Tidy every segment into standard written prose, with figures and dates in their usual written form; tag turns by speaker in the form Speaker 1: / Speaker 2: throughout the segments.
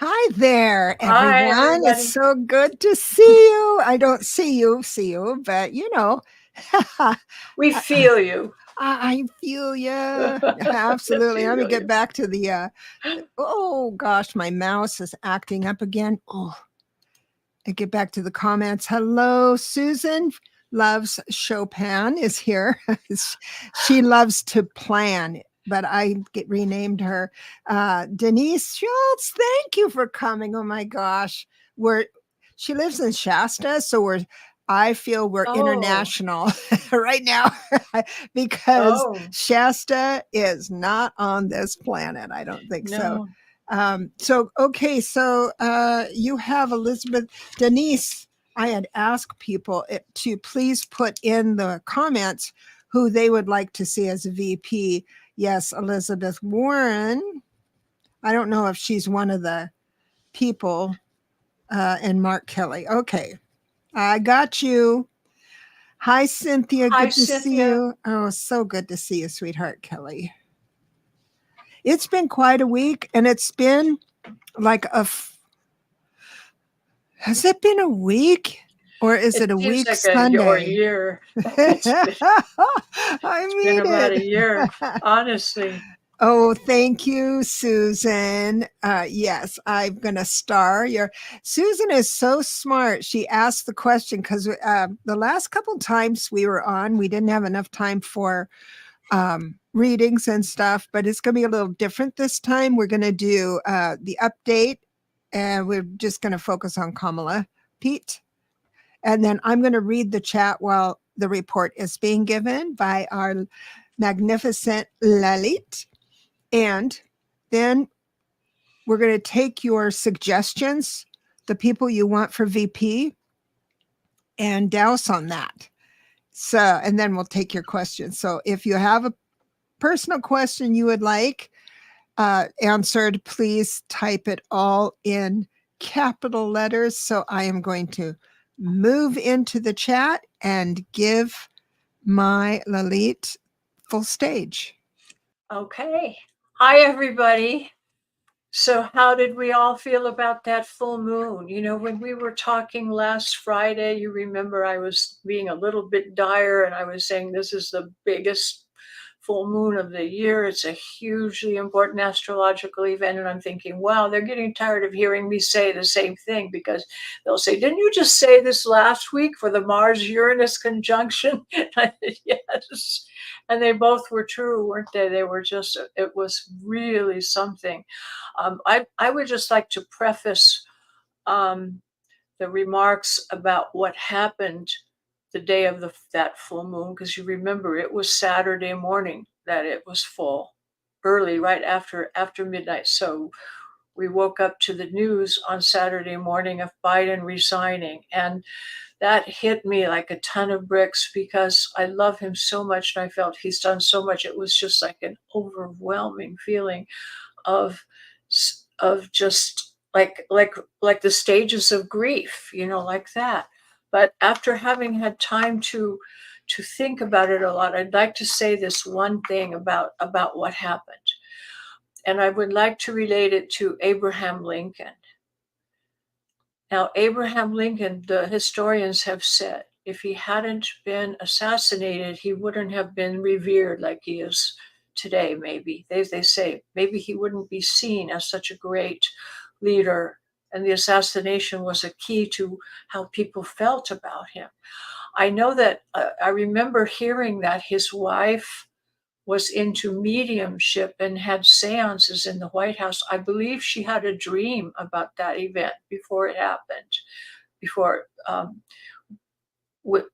Speaker 1: Hi there,
Speaker 2: Hi,
Speaker 1: everyone. It's
Speaker 2: everybody.
Speaker 1: so good to see you. I don't see you, but I,
Speaker 2: We feel you.
Speaker 1: I feel you. Absolutely. Let me
Speaker 2: Feel
Speaker 1: get
Speaker 2: you.
Speaker 1: back to oh gosh, my mouse is acting up again. Oh, I get back to the comments. Hello, Susan loves Chopin is here. She loves to plan, but I get renamed her. Denise Schultz, thank you for coming. Oh my gosh. We're She lives in Shasta, so I feel we're
Speaker 2: Oh,
Speaker 1: international right now because
Speaker 2: oh,
Speaker 1: Shasta is not on this planet. I don't think so.
Speaker 2: no.
Speaker 1: You have Elizabeth Denise. I had asked people to please put in the comments who they would like to see as a VP. Yes, Elizabeth Warren. I don't know if she's one of the people, and Mark Kelly. Okay, I got you. Hi, Cynthia.
Speaker 2: Hi,
Speaker 1: Good to see
Speaker 2: Cynthia.
Speaker 1: you. Oh, so good to see you, sweetheart Kelly. It's been quite a week, and it's been like has it been a week? Or is
Speaker 2: It
Speaker 1: it a
Speaker 2: seems
Speaker 1: week
Speaker 2: like a
Speaker 1: Sunday?
Speaker 2: year.
Speaker 1: I
Speaker 2: It's been
Speaker 1: mean
Speaker 2: about a
Speaker 1: it.
Speaker 2: year, honestly.
Speaker 1: Oh, thank you, Susan. Yes, I'm gonna star your. Susan is so smart. She asked the question because the last couple times we were on, we didn't have enough time for readings and stuff, but it's gonna be a little different this time. We're gonna do the update, and we're just gonna focus on Kamala Pete, and then I'm gonna read the chat while the report is being given by our magnificent Lalit. And then we're going to take your suggestions, the people you want for VP, and douse on that. So, and then we'll take your questions. So, if you have a personal question you would like answered, please type it all in capital letters. So, I am going to move into the chat and give my Lalit full stage.
Speaker 2: Okay. Hi, everybody. So, how did we all feel about that full moon? When we were talking last Friday, you remember I was being a little bit dire and I was saying this is the biggest full moon of the year. It's a hugely important astrological event. And I'm thinking, wow, they're getting tired of hearing me say the same thing because they'll say, didn't you just say this last week for the Mars Uranus conjunction? I said, yes. And they both were true, weren't they? It was really something. I would just like to preface um, the remarks about what happened the day of that full moon, because you remember it was Saturday morning that it was full, early, right after midnight. So we woke up to the news on Saturday morning of Biden resigning, and that hit me like a ton of bricks because I love him so much and I felt he's done so much. It was just like an overwhelming feeling of just like the stages of grief, like that. But after having had time to think about it a lot, I'd like to say this one thing about what happened, and I would like to relate it to Abraham Lincoln. Now, Abraham Lincoln, the historians have said, if he hadn't been assassinated, he wouldn't have been revered like he is today, maybe. They say maybe he wouldn't be seen as such a great leader. And the assassination was a key to how people felt about him. I know that I remember hearing that his wife was into mediumship and had seances in the White House. I believe she had a dream about that event before it happened, before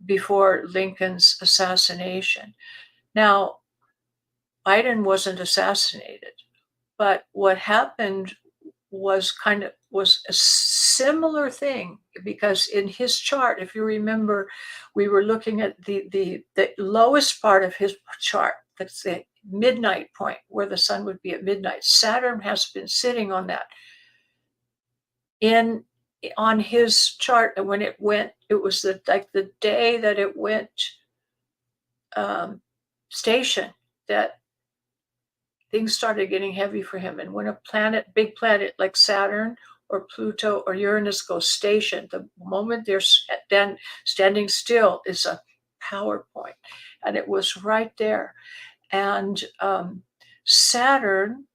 Speaker 2: before Lincoln's assassination. Now, Biden wasn't assassinated, but what happened was a similar thing, because in his chart, if you remember, we were looking at the lowest part of his chart. That's the midnight point where the sun would be at midnight. Saturn has been sitting on that in on his chart, and when it went, it was the day that it went station, that things started getting heavy for him. And when a big planet like Saturn or Pluto or Uranus go station, the moment they're then standing still is a power point. And it was right there. And Saturn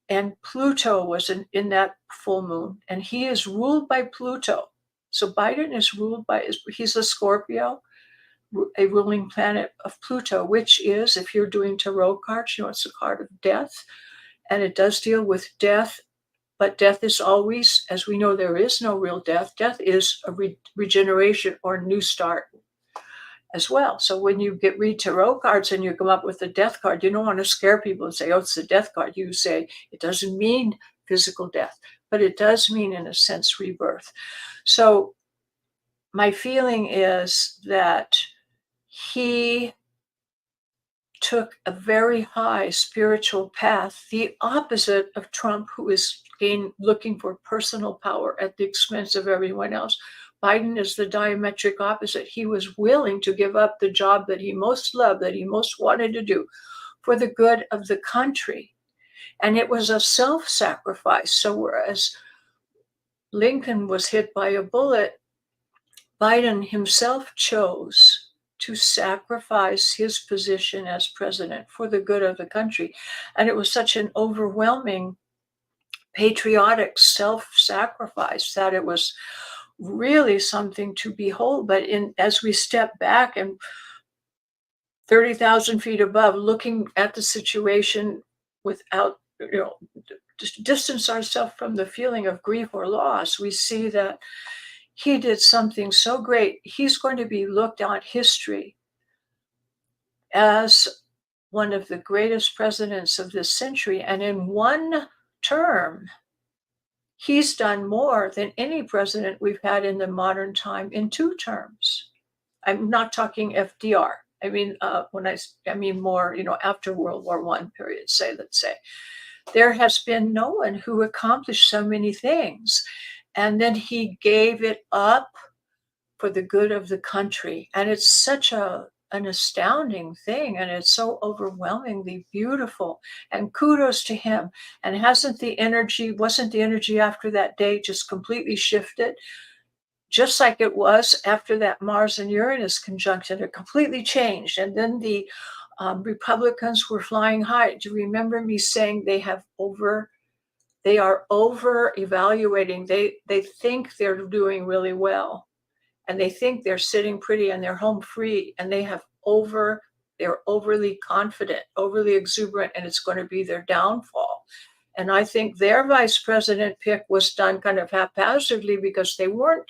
Speaker 2: and Pluto was in that full moon, and he is ruled by Pluto. So Biden is ruled by, he's a Scorpio, a ruling planet of Pluto, which is, if you're doing tarot cards, it's a card of death, and it does deal with death, but death is always, as we know, there is no real death. Death is a regeneration or new start as well. So when you read tarot cards and you come up with a death card, you don't want to scare people and say, oh, it's a death card. You say it doesn't mean physical death, but it does mean, in a sense, rebirth. So my feeling is that he took a very high spiritual path, the opposite of Trump, who is looking for personal power at the expense of everyone else. Biden is the diametric opposite. He was willing to give up the job that he most loved, that he most wanted to do for the good of the country. And it was a self-sacrifice. So whereas Lincoln was hit by a bullet, Biden himself chose to sacrifice his position as president for the good of the country. And it was such an overwhelming patriotic self-sacrifice that it was really something to behold. But as we step back and 30,000 feet above, looking at the situation without, distance ourselves from the feeling of grief or loss, we see that he did something so great. He's going to be looked on history as one of the greatest presidents of this century. And in one term, he's done more than any president we've had in the modern time in 2 terms. I'm not talking FDR. I mean, I mean more, after World War I period, let's say. There has been no one who accomplished so many things. And then he gave it up for the good of the country. And it's such an astounding thing. And it's so overwhelmingly beautiful. And kudos to him. And wasn't the energy after that day just completely shifted? Just like it was after that Mars and Uranus conjunction, it completely changed. And then the Republicans were flying high. Do you remember me saying they are over evaluating? They think they're doing really well, and they think they're sitting pretty and they're home free, and they're overly confident, overly exuberant, and it's going to be their downfall. And I think their vice president pick was done kind of haphazardly because they weren't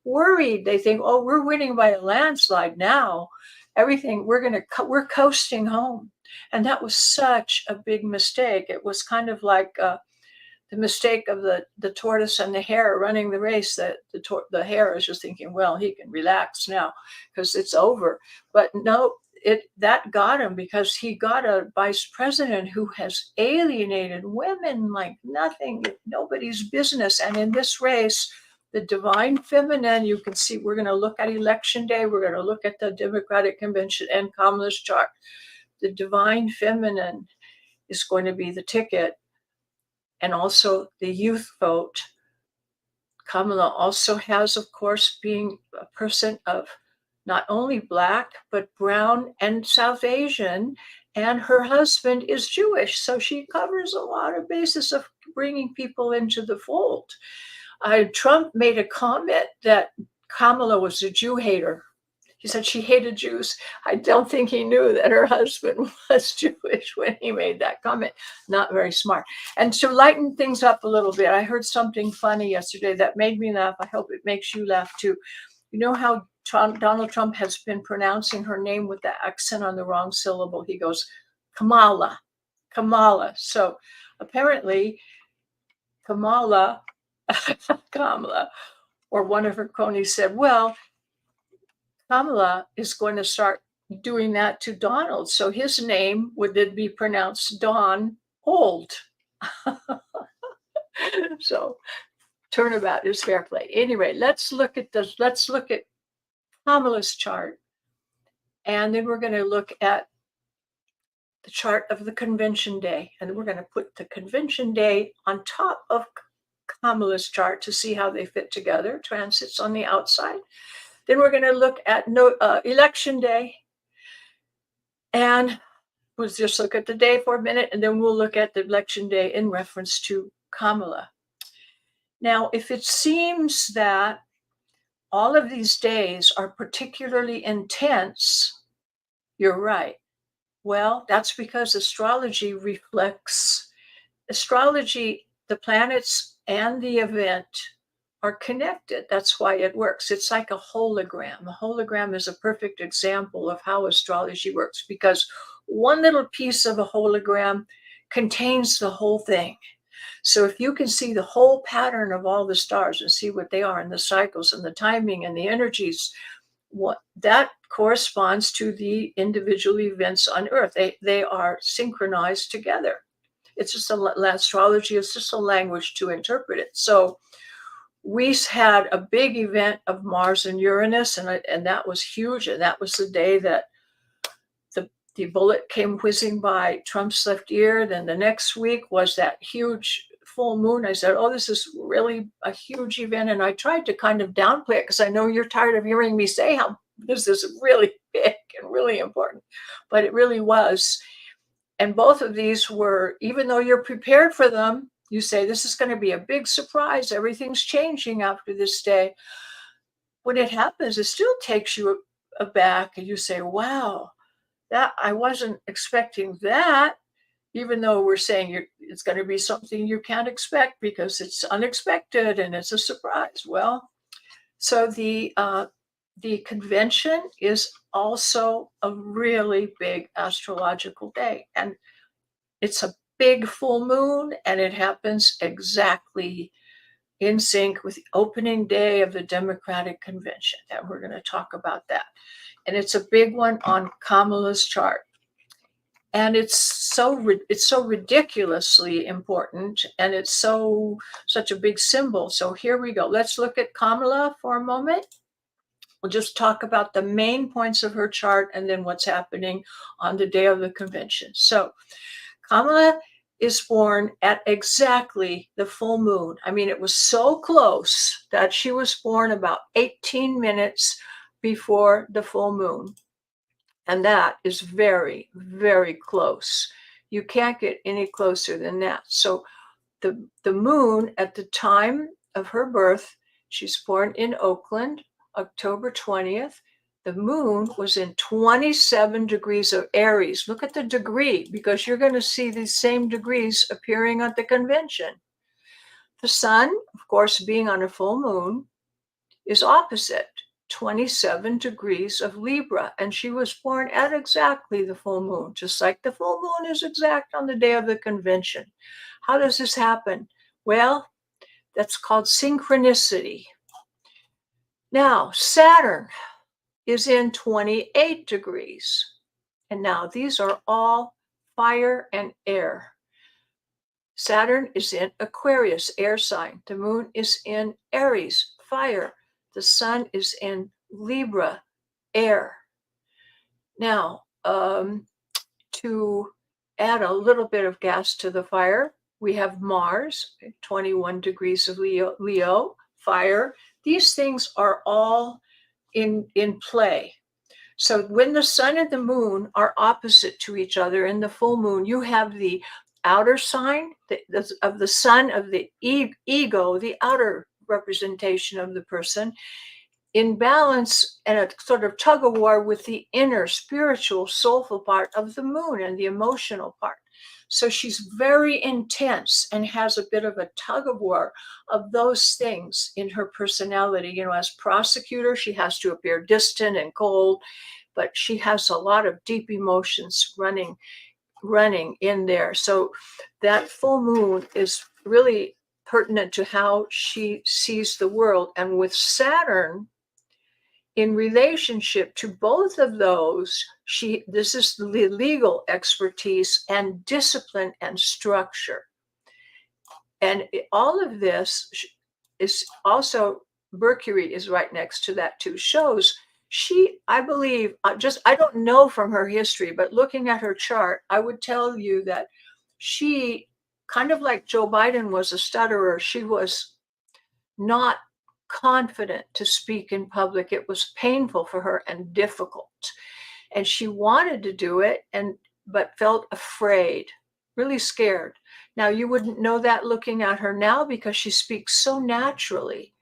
Speaker 2: worried. They think, oh, we're winning by a landslide now. We're coasting home. And that was such a big mistake. It was kind of like the mistake of the tortoise and the hare running the race. That the hare is just thinking, well, he can relax now because it's over. But no, that got him, because he got a vice president who has alienated women like nobody's business. And in this race, the divine feminine, you can see, we're going to look at election day. We're going to look at the Democratic convention and Kamala's chart. The divine feminine is going to be the ticket, and also the youth vote. Kamala also has, of course, being a person of not only Black, but brown and South Asian, and her husband is Jewish. So she covers a lot of bases of bringing people into the fold. Trump made a comment that Kamala was a Jew hater. He said she hated Jews. I don't think he knew that her husband was Jewish when he made that comment. Not very smart. And to lighten things up a little bit, I heard something funny yesterday that made me laugh. I hope it makes you laugh too. You know how Donald Trump has been pronouncing her name with the accent on the wrong syllable? He goes, Kamala, Kamala. So apparently Kamala, or one of her cronies said, well, Kamala is going to start doing that to Donald. So his name would then be pronounced Don Old. So turnabout is fair play. Anyway, let's look at Kamala's chart. And then we're going to look at the chart of the convention day. And we're going to put the convention day on top of Kamala's chart to see how they fit together, transits on the outside. Then we're going to look at election day. And we'll just look at the day for a minute, and then we'll look at the election day in reference to Kamala. Now, if it seems that all of these days are particularly intense, you're right. Well, that's because astrology reflects astrology, the planets and the event are connected. That's why it works. It's like a hologram. A hologram is a perfect example of how astrology works because one little piece of a hologram contains the whole thing. So if you can see the whole pattern of all the stars and see what they are and the cycles and the timing and the energies, what that corresponds to the individual events on Earth. They are synchronized together. It's just astrology is just a language to interpret it. So we had a big event of Mars and Uranus, and that was huge. And that was the day that the bullet came whizzing by Trump's left ear. Then the next week was that huge full moon. I said, oh, this is really a huge event. And I tried to kind of downplay it because I know you're tired of hearing me say how this is really big and really important. But it really was. And both of these were, even though you're prepared for them, you say, this is going to be a big surprise. Everything's changing after this day. When it happens, it still takes you aback and you say, wow, that I wasn't expecting that, even though we're saying it's going to be something you can't expect because it's unexpected and it's a surprise. Well, so the convention is also a really big astrological day, and it's a big full moon, and it happens exactly in sync with the opening day of the Democratic Convention. That we're going to talk about that. And it's a big one on Kamala's chart. And it's so ridiculously important, and it's such a big symbol. So here we go. Let's look at Kamala for a moment. We'll just talk about the main points of her chart and then what's happening on the day of the convention. So Kamala is born at exactly the full moon. I mean, it was so close that she was born about 18 minutes before the full moon. And that is very, very close. You can't get any closer than that. So the moon at the time of her birth, she's born in Oakland, October 20th. The moon was in 27 degrees of Aries. Look at the degree, because you're going to see these same degrees appearing at the convention. The sun, of course, being on a full moon, is opposite, 27 degrees of Libra. And she was born at exactly the full moon, just like the full moon is exact on the day of the convention. How does this happen? Well, that's called synchronicity. Now, Saturn is in 28 degrees. And now these are all fire and air. Saturn is in Aquarius, air sign. The moon is in Aries, fire. The sun is in Libra, air. Now, to add a little bit of gas to the fire, we have Mars, 21 degrees of Leo, fire. These things are all in play. So when the sun and the moon are opposite to each other in the full moon, you have the outer sign of the sun, of the ego, the outer representation of the person, in balance and a sort of tug of war with the inner spiritual, soulful part of the moon and the emotional part. So she's very intense and has a bit of a tug of war of those things in her personality. You know, as prosecutor, she has to appear distant and cold, but she has a lot of deep emotions running in there. So that full moon is really pertinent to how she sees the world. And with Saturn in relationship to both of those, this is the legal expertise and discipline and structure. And all of this is also, Mercury is right next to that too, shows I believe, I don't know from her history, but looking at her chart, I would tell you that she, kind of like Joe Biden was a stutterer, she was not confident to speak in public. It was painful for her and difficult. And she wanted to do it but felt afraid, really scared. Now you wouldn't know that looking at her now because she speaks so naturally.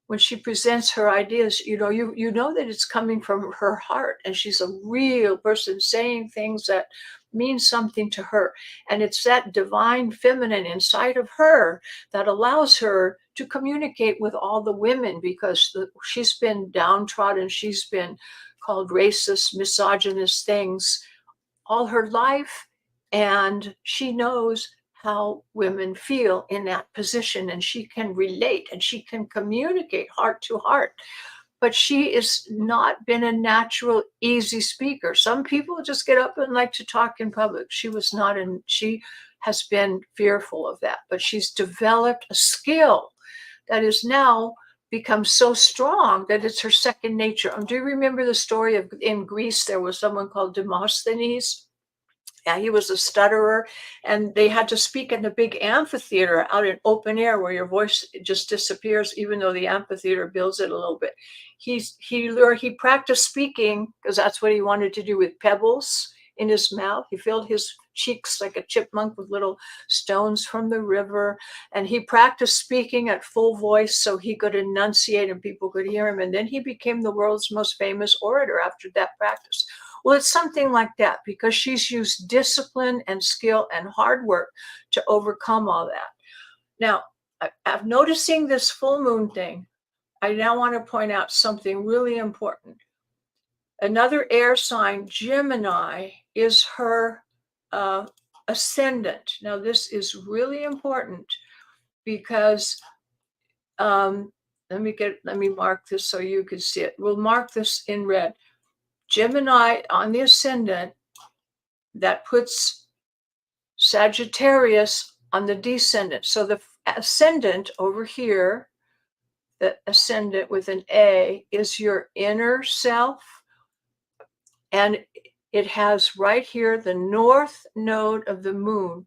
Speaker 2: When she presents her ideas, you know that it's coming from her heart, and she's a real person saying things that mean something to her. And it's that divine feminine inside of her that allows her to communicate with all the women, because she's been downtrodden, she's been called racist, misogynist things all her life, and she knows how women feel in that position, and she can relate and she can communicate heart to heart. But she has not been a natural, easy speaker. Some people just get up and like to talk in public. She was not, and she has been fearful of that. But she's developed a skill that is now become so strong that it's her second nature. Do you remember the story of in Greece, there was someone called Demosthenes? Yeah, he was a stutterer, and they had to speak in the big amphitheater out in open air where your voice just disappears, even though the amphitheater builds it a little bit. He practiced speaking because that's what he wanted to do, with pebbles in his mouth. He filled his cheeks like a chipmunk with little stones from the river, and he practiced speaking at full voice so he could enunciate and people could hear him. And then he became the world's most famous orator after that practice. Well, it's something like that, because she's used discipline and skill and hard work to overcome all that. Now, I'm noticing this full moon thing. I now want to point out something really important. Another air sign, Gemini, is her ascendant. Now, this is really important because let me mark this so you can see it. We'll mark this in red. Gemini on the ascendant, that puts Sagittarius on the descendant. So the ascendant over here, the ascendant with an A, is your inner self. And it has right here the north node of the moon.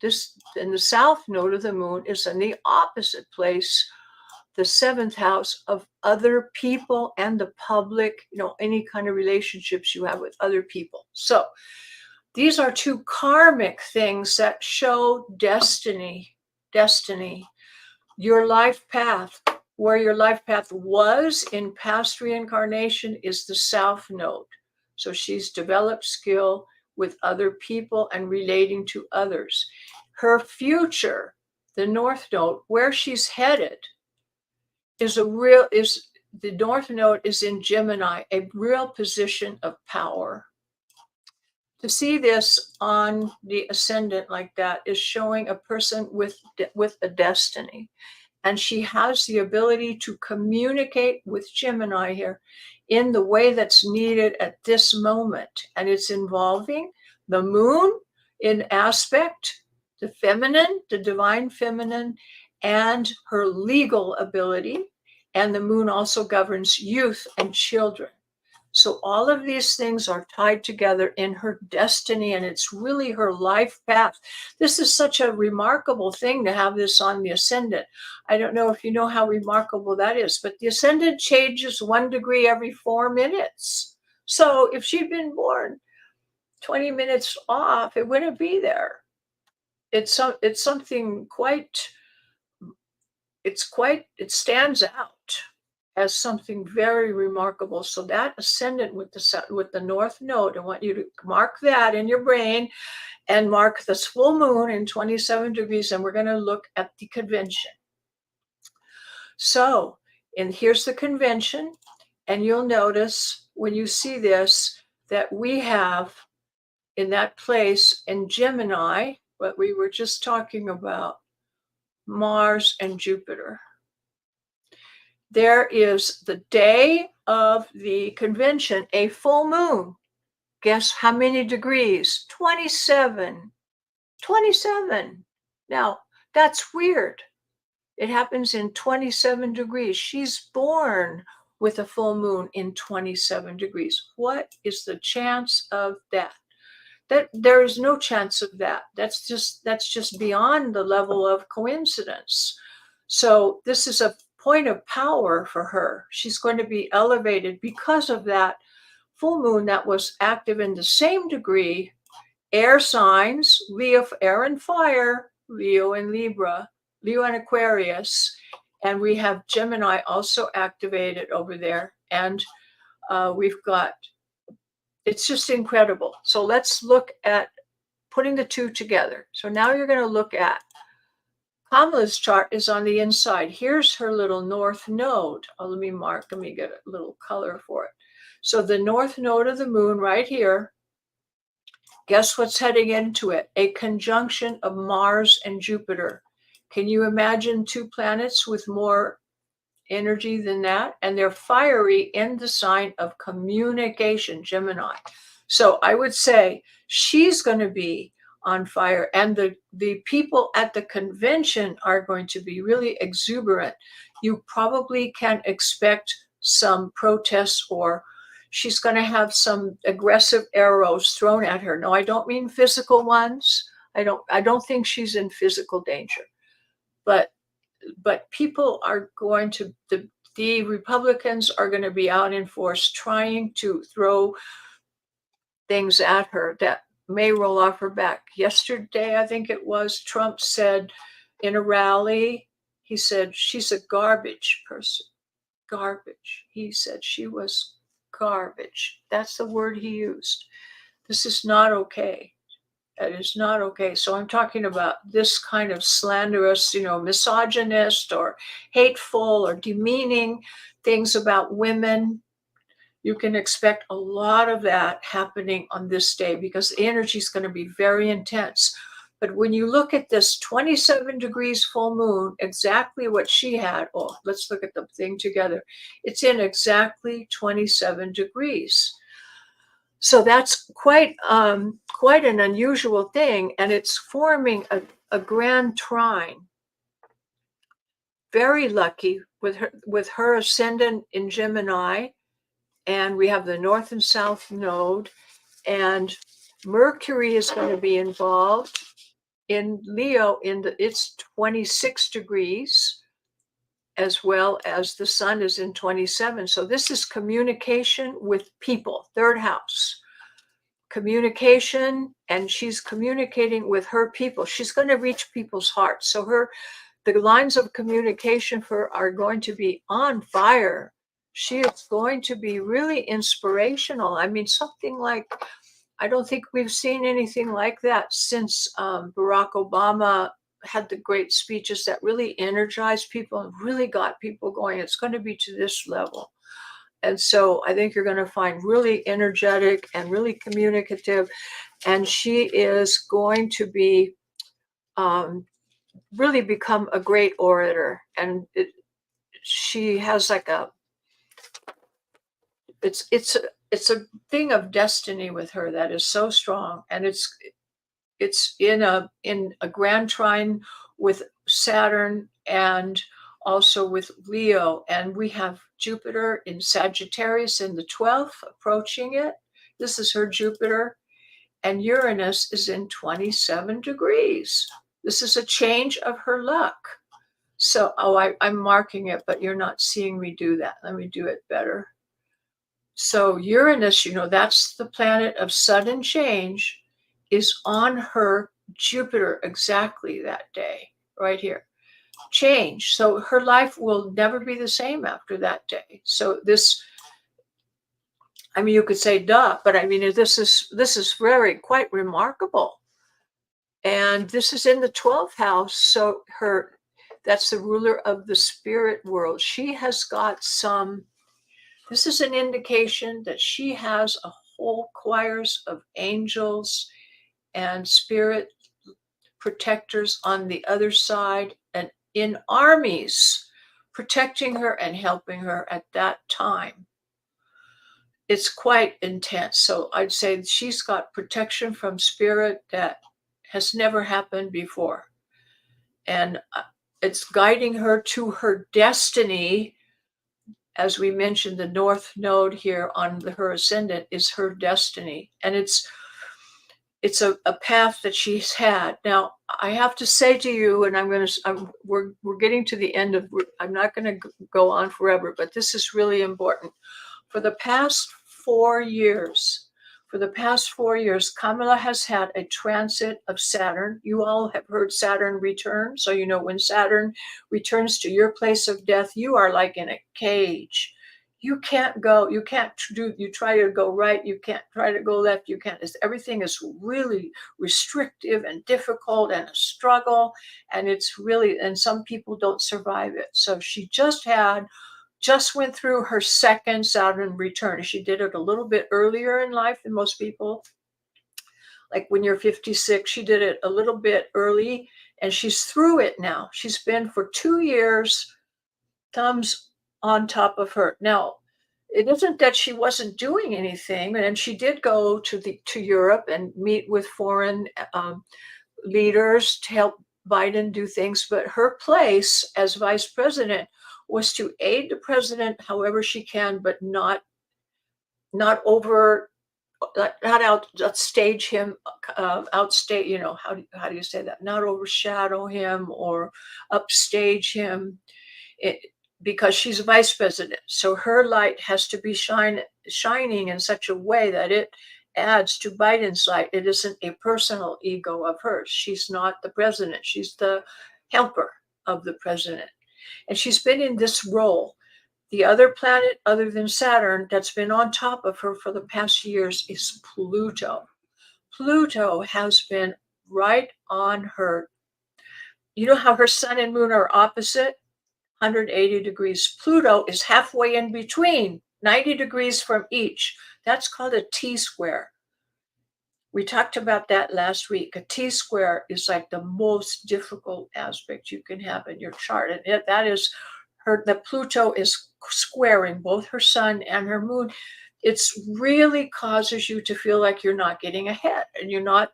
Speaker 2: And the south node of the moon is in the opposite place, the seventh house of other people and the public, any kind of relationships you have with other people. So these are two karmic things that show destiny. Your life path, where your life path was in past reincarnation, is the south node. So she's developed skill with other people and relating to others. Her future, the north node, where she's headed, the north node is in Gemini, a real position of power. To see this on the ascendant like that is showing a person with a destiny. And she has the ability to communicate with Gemini here in the way that's needed at this moment. And it's involving the moon in aspect, the feminine, the divine feminine, and her legal ability. And the moon also governs youth and children. So all of these things are tied together in her destiny, and it's really her life path. This is such a remarkable thing to have this on the ascendant. I don't know if you know how remarkable that is, but the ascendant changes 1 degree every 4 minutes. So if she'd been born 20 minutes off, it wouldn't be there. It stands out as something very remarkable. So that ascendant with the north node, I want you to mark that in your brain and mark this full moon in 27 degrees, and we're going to look at the convention. So, and here's the convention, and you'll notice when you see this that we have in that place in Gemini, what we were just talking about, Mars and Jupiter. There is the day of the convention, a full moon. Guess how many degrees? 27. 27. Now, that's weird. It happens in 27 degrees. She's born with a full moon in 27 degrees. What is the chance of that? That there is no chance of that. That's just beyond the level of coincidence. So this is a point of power for her. She's going to be elevated because of that full moon that was active in the same degree. Air signs, Leo, air and fire, Leo and Libra, Leo and Aquarius, and we have Gemini also activated over there. And we've got, it's just incredible. So let's look at putting the two together. So now you're going to look at Kamala's chart is on the inside. Here's her little north node. Oh, let me get a little color for it. So the north node of the moon right here, guess what's heading into it? A conjunction of Mars and Jupiter. Can you imagine two planets with more energy than that? And they're fiery in the sign of communication, Gemini. So I would say she's going to be on fire, and the people at the convention are going to be really exuberant. You probably can expect some protests, or she's going to have some aggressive arrows thrown at her. No, I don't mean physical ones. I don't think she's in physical danger, but people are going to, the Republicans are going to be out in force trying to throw things at her that may roll off her back. Yesterday, I think it was, Trump said in a rally, he said, she's a garbage person. Garbage. He said she was garbage. That's the word he used. This is not okay. That is not okay. So I'm talking about this kind of slanderous, misogynist or hateful or demeaning things about women. You can expect a lot of that happening on this day because the energy is going to be very intense. But when you look at this 27 degrees full moon, exactly what she had, let's look at the thing together. It's in exactly 27 degrees. So that's quite an unusual thing, and it's forming a grand trine. Very lucky with her ascendant in Gemini. And we have the north and south node, and Mercury is going to be involved in Leo it's 26 degrees, as well as the sun is in 27. So this is communication with people, third house. Communication, and she's communicating with her people. She's going to reach people's hearts. So the lines of communication for her are going to be on fire. She is going to be really inspirational. I mean, something like, I don't think we've seen anything like that since Barack Obama had the great speeches that really energized people and really got people going. It's going to be to this level. And so I think you're going to find really energetic and really communicative. And she is going to be really become a great orator. And she has like it's a thing of destiny with her that is so strong. And it's in a grand trine with Saturn and also with Leo, and we have Jupiter in Sagittarius in the 12th approaching it. This is her Jupiter, and Uranus is in 27 degrees. This is a change of her luck. So, I'm marking it, but you're not seeing me do that. Let me do it better. So Uranus, that's the planet of sudden change, is on her Jupiter exactly that day, right here. Change. So her life will never be the same after that day. So this, I mean, you could say duh, but I mean, this is quite remarkable. And this is in the 12th house. So that's the ruler of the spirit world. She has got this is an indication that she has a whole choirs of angels and spirit protectors on the other side, and in armies protecting her and helping her at that time. It's quite intense. So I'd say she's got protection from spirit that has never happened before. And it's guiding her to her destiny. As we mentioned, the north node here on her ascendant is her destiny. And it's a path that she's had. Now, I have to say to you, and we're getting to the end of, I'm not going to go on forever, but this is really important. For the past 4 years, Kamala has had a transit of Saturn. You all have heard Saturn return. So, you know, when Saturn returns to your place of death, you are like in a cage. You can't go, you try to go right, you can't try to go left, everything is really restrictive and difficult and a struggle. And some people don't survive it. So she just went through her second Saturn return. She did it a little bit earlier in life than most people. Like when you're 56, she did it a little bit early, and she's through it now. She's been for 2 years, thumbs on top of her. Now, it isn't that she wasn't doing anything, and she did go to Europe and meet with foreign leaders to help Biden do things, but her place as vice president was to aid the president however she can, but not outstage him, outstate, you know, how do you say that? Not overshadow him or upstage him, because she's vice president. So her light has to be shining in such a way that it adds to Biden's light. It isn't a personal ego of hers. She's not the president. She's the helper of the president. And she's been in this role. The other planet other than Saturn that's been on top of her for the past years is Pluto. Pluto has been right on her. You know how her sun and moon are opposite? 180 degrees. Pluto is halfway in between, 90 degrees from each. That's called a T-square. We talked about that last week. A T-square is like the most difficult aspect you can have in your chart. And that is the Pluto is squaring both her sun and her moon. It's really causes you to feel like you're not getting ahead and you're not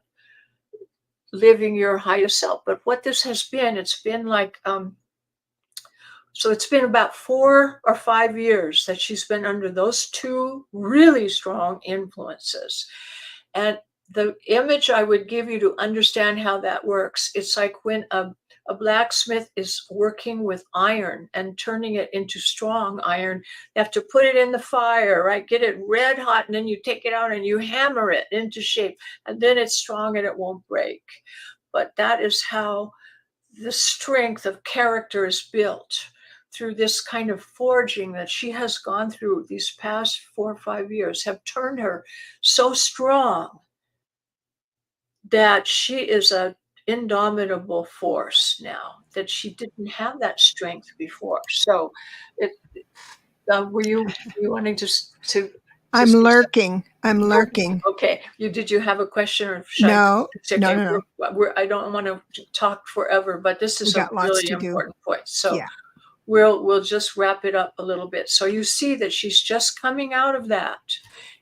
Speaker 2: living your highest self. But what this has been, it's been like, so it's been about 4 or 5 years that she's been under those two really strong influences. And the image I would give you to understand how that works, it's like when a blacksmith is working with iron and turning it into strong iron. You have to put it in the fire, right? Get it red hot, and then you take it out and you hammer it into shape, and then it's strong and it won't break. But that is how the strength of character is built, through this kind of forging that she has gone through these past 4 or 5 years, have turned her so strong that she is an indomitable force now, that she didn't have that strength before. So, were you wanting to
Speaker 1: I'm lurking. I'm lurking.
Speaker 2: Okay. Did you have a question, or should
Speaker 1: No,
Speaker 2: okay,
Speaker 1: no.
Speaker 2: I don't want to talk forever, but this is a really important point. So
Speaker 1: yeah.
Speaker 2: we'll just wrap it up a little bit. So you see that she's just coming out of that.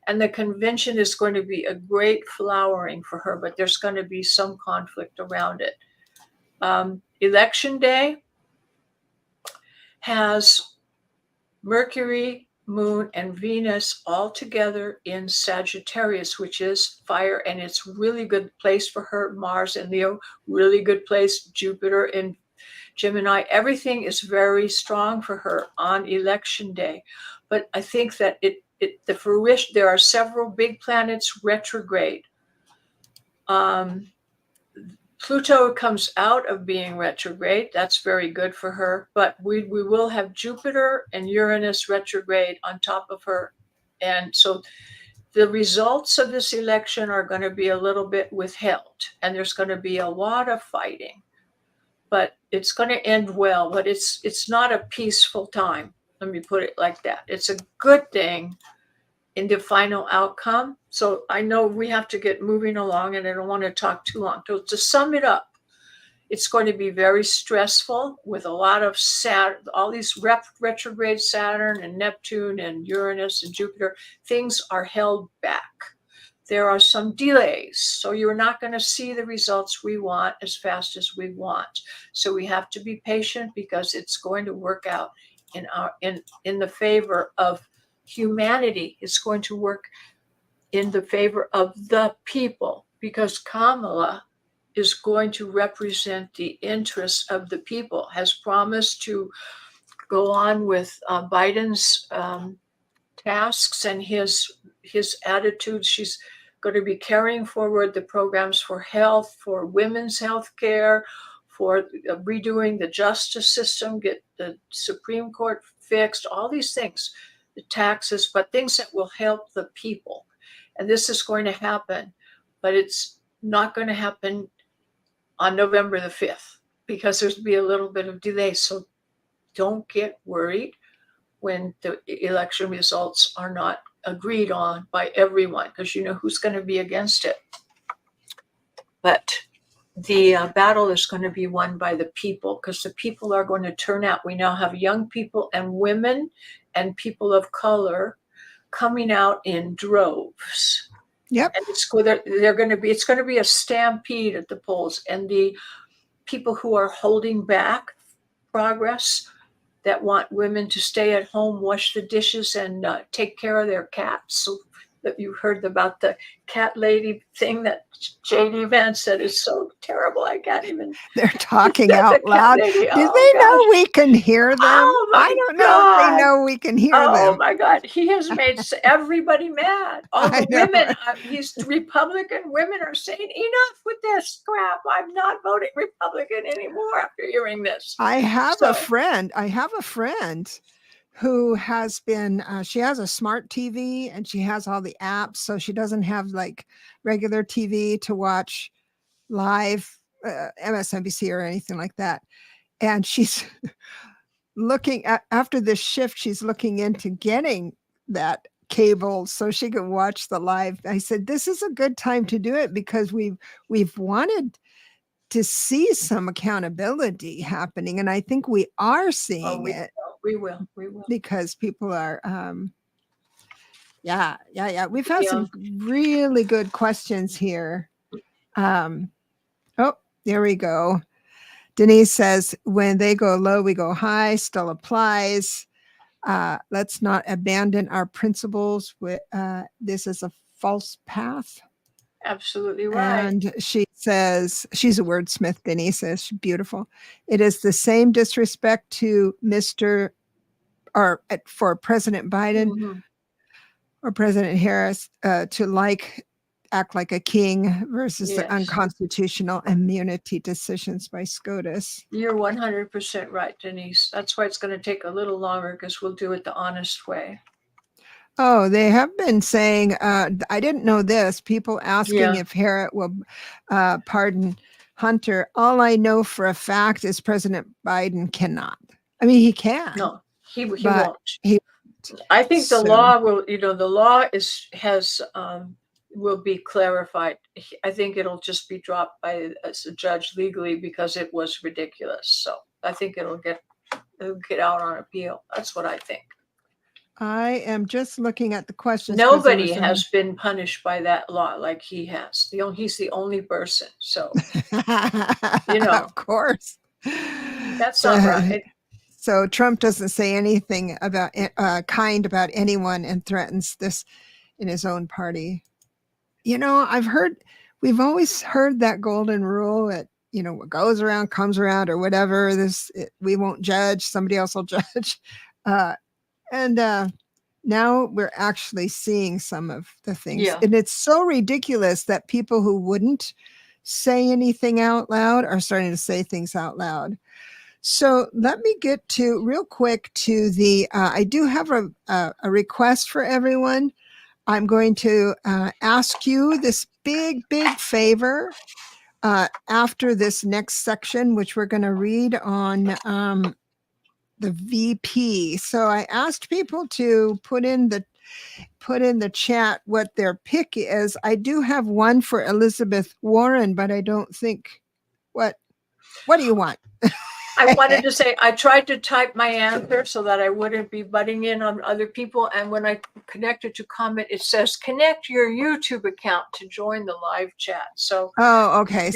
Speaker 2: And the convention is going to be a great flowering for her, but there's going to be some conflict around it. Election day has Mercury, Moon, and Venus all together in Sagittarius, which is fire, and it's really good place for her. Mars in Leo, really good place. Jupiter in Gemini, everything is very strong for her on election day. But I think that the fruition, there are several big planets retrograde. Pluto comes out of being retrograde. That's very good for her. But we will have Jupiter and Uranus retrograde on top of her. And so the results of this election are going to be a little bit withheld. And there's going to be a lot of fighting. But it's going to end well. But it's not a peaceful time. Let me put it like that. It's a good thing in the final outcome. So I know we have to get moving along, and I don't want to talk too long. So to sum it up, it's going to be very stressful with a lot of all these retrograde Saturn and Neptune and Uranus and Jupiter. Things are held back. There are some delays. So you're not going to see the results we want as fast as we want. So we have to be patient, because it's going to work out in the favor of humanity. It's going to work in the favor of the people, because Kamala is going to represent the interests of the people, has promised to go on with Biden's tasks and his attitudes. She's going to be carrying forward the programs for health, for women's health care, for redoing the justice system, get the Supreme Court fixed, all these things, the taxes, but things that will help the people. And this is going to happen, but it's not going to happen on November the 5th because there's be a little bit of delay. So don't get worried when the election results are not agreed on by everyone, because you know who's going to be against it. But the battle is going to be won by the people, because the people are going to turn out. We now have young people and women and people of color coming out in droves.
Speaker 1: Yep.
Speaker 2: And it's going to be a stampede at the polls, and the people who are holding back progress, that want women to stay at home, wash the dishes, and take care of their cats. So that you heard about the cat lady thing that J.D. Vance said is so terrible. I can't even.
Speaker 1: They're talking out loud.
Speaker 2: Lady,
Speaker 1: Do they know we can hear them?
Speaker 2: Oh my
Speaker 1: I don't
Speaker 2: God.
Speaker 1: know if they know we can hear them.
Speaker 2: Oh my God. He has made everybody mad. All the women, he's Republican women are saying, enough with this crap. I'm not voting Republican anymore after hearing this.
Speaker 1: I have a friend who has been, she has a smart TV and she has all the apps. So she doesn't have like regular TV to watch live MSNBC or anything like that. And she's looking at, after this shift, she's looking into getting that cable so she can watch the live. I said, this is a good time to do it because we've wanted to see some accountability happening. And I think we are seeing it.
Speaker 2: We will.
Speaker 1: Because people are, yeah. We've had some really good questions here. Oh, there we go. Denise says, when they go low, we go high, still applies. Let's not abandon our principles. This is a false path.
Speaker 2: Absolutely right.
Speaker 1: And she says, she's a wordsmith, Denise says, beautiful. It is the same disrespect to for President Biden or President Harris to act like a king versus the unconstitutional immunity decisions by SCOTUS.
Speaker 2: You're 100% right, Denise. That's why it's going to take a little longer, because we'll do it the honest way.
Speaker 1: Oh, they have been saying, I didn't know this, people asking if Harris will pardon Hunter. All I know for a fact is President Biden cannot. I mean, he can.
Speaker 2: No, he won't. I think
Speaker 1: the
Speaker 2: law will, the law will be clarified. I think it'll just be dropped by a judge legally because it was ridiculous. So I think it'll get out on appeal. That's what I think.
Speaker 1: I am just looking at the questions.
Speaker 2: Nobody has been punished by that law like he has. He's the only person. So,
Speaker 1: Of course.
Speaker 2: That's not right.
Speaker 1: So Trump doesn't say anything about kind about anyone and threatens this in his own party. We've always heard that golden rule that, what goes around comes around or whatever. We won't judge, somebody else will judge. Now we're actually seeing some of the things. And it's so ridiculous that people who wouldn't say anything out loud are starting to say things out loud. So let me get real quick to I do have a request for everyone. I'm going to ask you this big favor after this next section, which we're going to read on the VP. So I asked people to put in the chat what their pick is. I do have one for Elizabeth Warren, but I don't think what do you want?
Speaker 2: I wanted to say, I tried to type my answer so that I wouldn't be butting in on other people. And when I connected to comment, it says, connect your YouTube account to join the live chat. So,
Speaker 1: okay.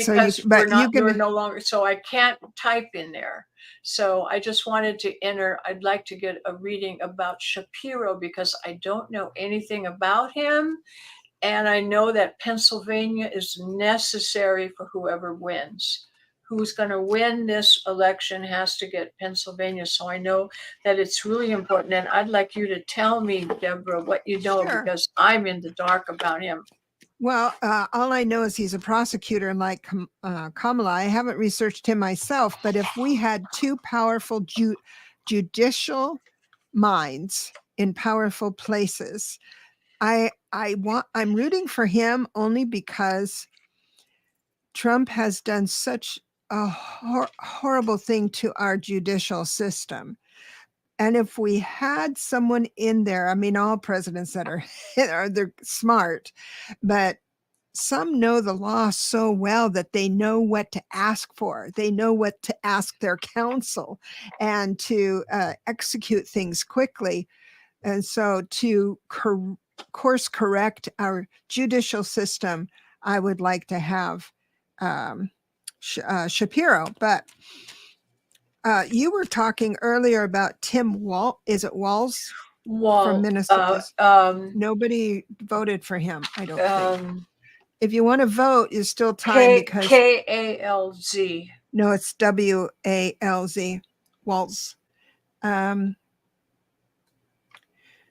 Speaker 2: we're no longer, so I can't type in there. So I just wanted to enter. I'd like to get a reading about Shapiro because I don't know anything about him. And I know that Pennsylvania is necessary for whoever wins. Who's going to win this election has to get Pennsylvania. So I know that it's really important. And I'd like you to tell me, Deborah, what you know,
Speaker 1: Sure.
Speaker 2: because I'm in the dark about him.
Speaker 1: Well, all I know is he's a prosecutor like Kamala. I haven't researched him myself, but if we had two powerful judicial minds in powerful places, I'm rooting for him only because Trump has done such a horrible thing to our judicial system. And if we had someone in there, I mean, all presidents that are they're smart, but some know the law so well that they know what to ask for. They know what to ask their counsel and to execute things quickly. And so to course correct our judicial system, I would like to have Shapiro. But you were talking earlier about Tim Wall. Is it Walls from Minnesota? Nobody voted for him, I don't think. If you want to vote, there's still time because
Speaker 2: Kalz.
Speaker 1: No, it's Walz. Walz.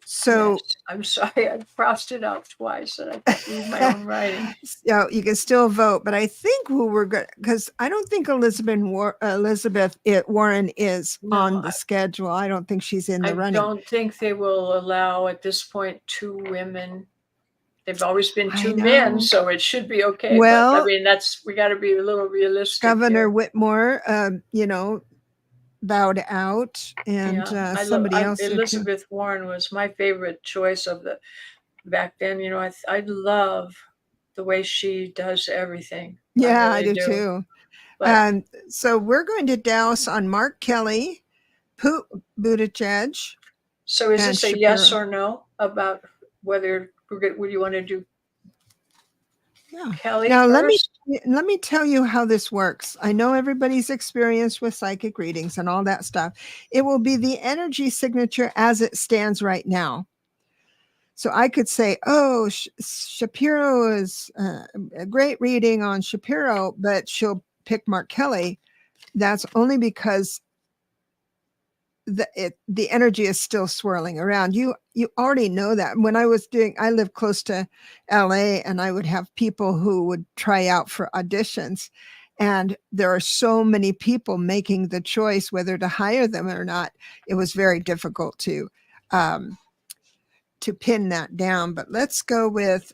Speaker 1: So
Speaker 2: yes, I'm sorry, I crossed it out twice and I can't read my own writing.
Speaker 1: So you can still vote, but I think who we're good because I don't think Elizabeth Warren is on the schedule. I don't think she's in the running.
Speaker 2: I don't think they will allow at this point 2 women. They've always been 2 men, so it should be okay.
Speaker 1: Well,
Speaker 2: but I mean, we got to be a little realistic.
Speaker 1: Governor Whitmore, bowed out, and somebody else.
Speaker 2: Elizabeth Warren was my favorite choice of the back then. I love the way she does everything.
Speaker 1: Yeah, I do too. So we're going to douse on Mark Kelly, Buttigieg.
Speaker 2: So is this a yes or no about whether would you want to do Kelly
Speaker 1: now
Speaker 2: first?
Speaker 1: let me tell you how this works. I know everybody's experienced with psychic readings and all that stuff. It will be the energy signature as it stands right now. So I could say, oh, Shapiro is a great reading on Shapiro, but she'll pick Mark Kelly. That's only because the energy is still swirling around. You already know that. When I live close to LA, and I would have people who would try out for auditions, and there are so many people making the choice whether to hire them or not. It was very difficult to pin that down. But let's go with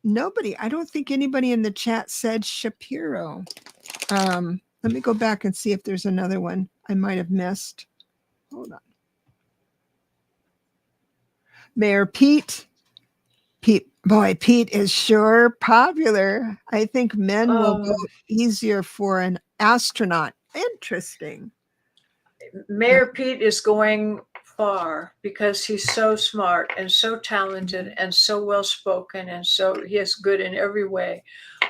Speaker 1: nobody. I don't think anybody in the chat said Shapiro. Let me go back and see if there's another one I might have missed. Hold on. Mayor Pete. Pete is sure popular. I think men will vote easier for an astronaut. Interesting.
Speaker 2: Mayor Pete is going far because he's so smart and so talented and so well spoken, and so he is good in every way.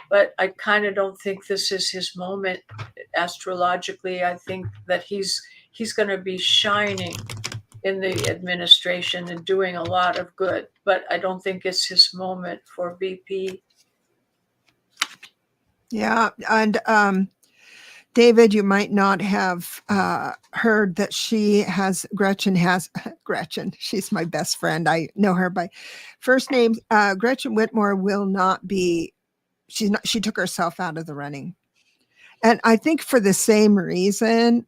Speaker 2: But I kind of don't think this is his moment astrologically. I think that he's going to be shining in the administration and doing a lot of good, but I don't think it's his moment for VP.
Speaker 1: Yeah, and David, you might not have heard that Gretchen, she's my best friend. I know her by first name. Gretchen Whitmore will not be, she took herself out of the running. And I think for the same reason,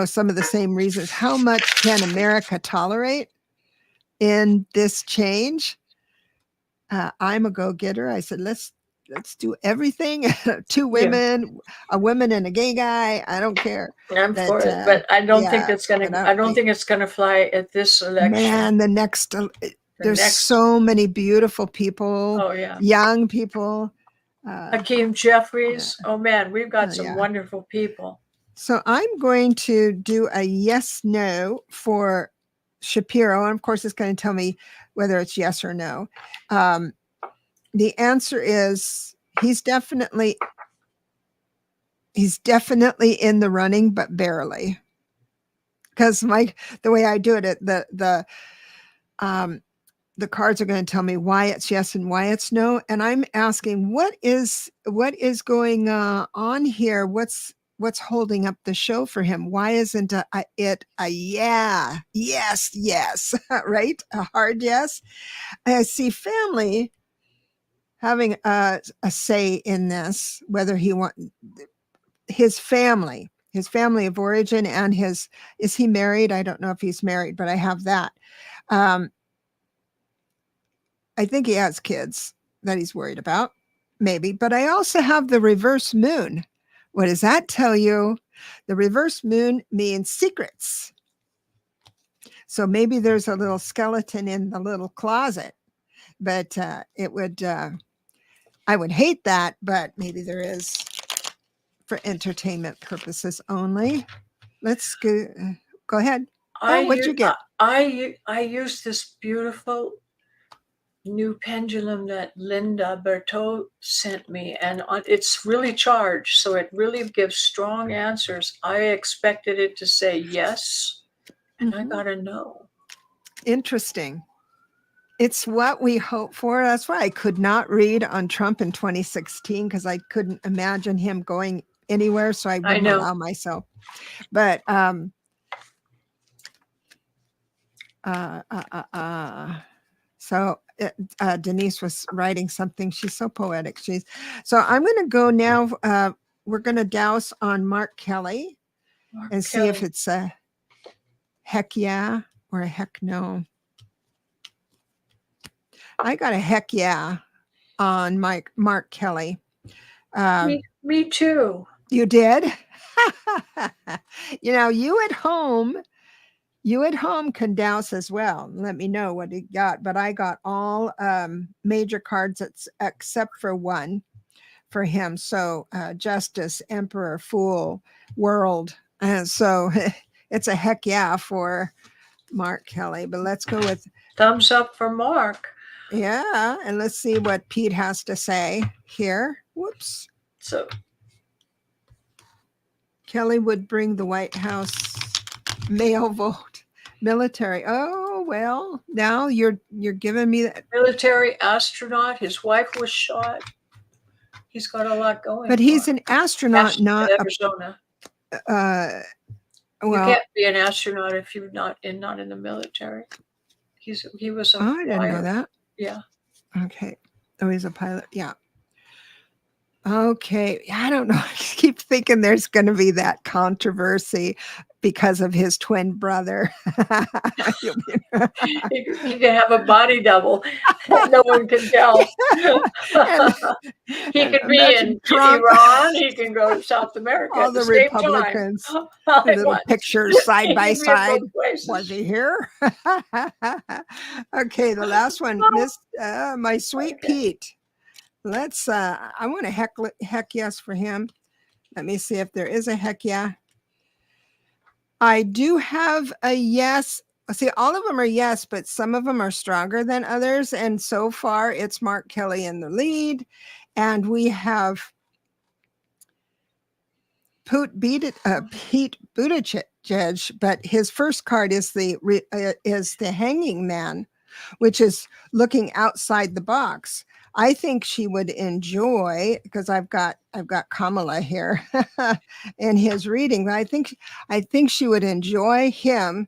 Speaker 1: some of the same reasons. How much can America tolerate in this change? I'm a go-getter. I said, let's do everything. 2 women, a woman and a gay guy. I don't care.
Speaker 2: I'm for it, but I don't think it's gonna. I don't think it's gonna fly at this election.
Speaker 1: Man, the next. There's so many beautiful people.
Speaker 2: Oh yeah,
Speaker 1: young people.
Speaker 2: Hakeem Jeffries. Yeah. Oh man, we've got some wonderful people.
Speaker 1: So I'm going to do a yes/no for Shapiro, and of course, it's going to tell me whether it's yes or no. The answer is he's definitely in the running, but barely. Because the way I do it, the cards are going to tell me why it's yes and why it's no. And I'm asking, what is going on here? What's holding up the show for him? Why isn't it a yeah, yes, right? A hard yes. I see family having a say in this, whether he want his family of origin, and is he married? I don't know if he's married, but I have that. I think he has kids that he's worried about, maybe. But I also have the reverse moon. What does that tell you? The reverse moon means secrets. So maybe there's a little skeleton in the little closet, but it would, I would hate that, but maybe there is for entertainment purposes only. Let's go ahead. What'd you get?
Speaker 2: I use this beautiful new pendulum that Linda Bertot sent me, and it's really charged, so it really gives strong answers. I expected it to say yes, and I got a no.
Speaker 1: Interesting. It's what we hope for. That's why I could not read on Trump in 2016, because I couldn't imagine him going anywhere, so I wouldn't allow myself. But so Denise was writing something. She's so poetic. So I'm going to go now. We're going to douse on Mark Kelly and see if it's a heck yeah or a heck no. I got a heck yeah on Mark Kelly.
Speaker 2: Me too.
Speaker 1: You did? You at home can douse as well. Let me know what you got. But I got all major cards except for one for him. So Justice, Emperor, Fool, World. And so it's a heck yeah for Mark Kelly. But let's go with
Speaker 2: thumbs up for Mark.
Speaker 1: Yeah. And let's see what Pete has to say here. Whoops.
Speaker 2: So
Speaker 1: Kelly would bring the White House male vote. Military. Oh, well, now you're giving me that.
Speaker 2: Military astronaut. His wife was shot. He's got a lot going.
Speaker 1: But he's an astronaut, not
Speaker 2: Arizona.
Speaker 1: Well,
Speaker 2: you can't be an astronaut if you're not in the military. He was a
Speaker 1: I didn't know that.
Speaker 2: Yeah.
Speaker 1: Okay. Oh, he's a pilot. Yeah. Okay. I don't know. I keep thinking there's going to be that controversy because of his twin brother.
Speaker 2: He can have a body double. No one can tell. He could be in Trump. Iran. He can go to South America.
Speaker 1: All the Republicans. Little pictures side by side. Was he here? Okay. The last one, my sweet Pete. Let's I want a heck yes for him. Let me see if there is a heck yeah. I do have a yes. See, all of them are yes, but some of them are stronger than others. And so far it's Mark Kelly in the lead. And we have Pete Buttigieg, but his first card is the Hanging Man, which is looking outside the box. I think she would enjoy, because I've got Kamala here in his reading. But I think she would enjoy him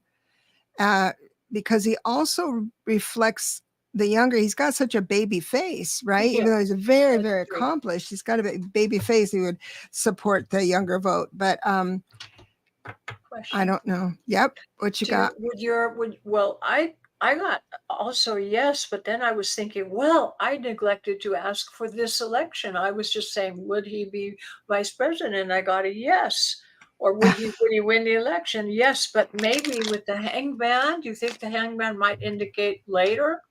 Speaker 1: because he also reflects the younger. He's got such a baby face, right? Yeah. Even though he's very, very accomplished, he's got a baby face. He would support the younger vote. But I don't know. Yep. What you got?
Speaker 2: I got also yes, but then I was thinking, well, I neglected to ask for this election. I was just saying, would he be vice president? And I got a yes. Or would he win the election? Yes, but maybe with the hangman. Do you think the hangman might indicate later?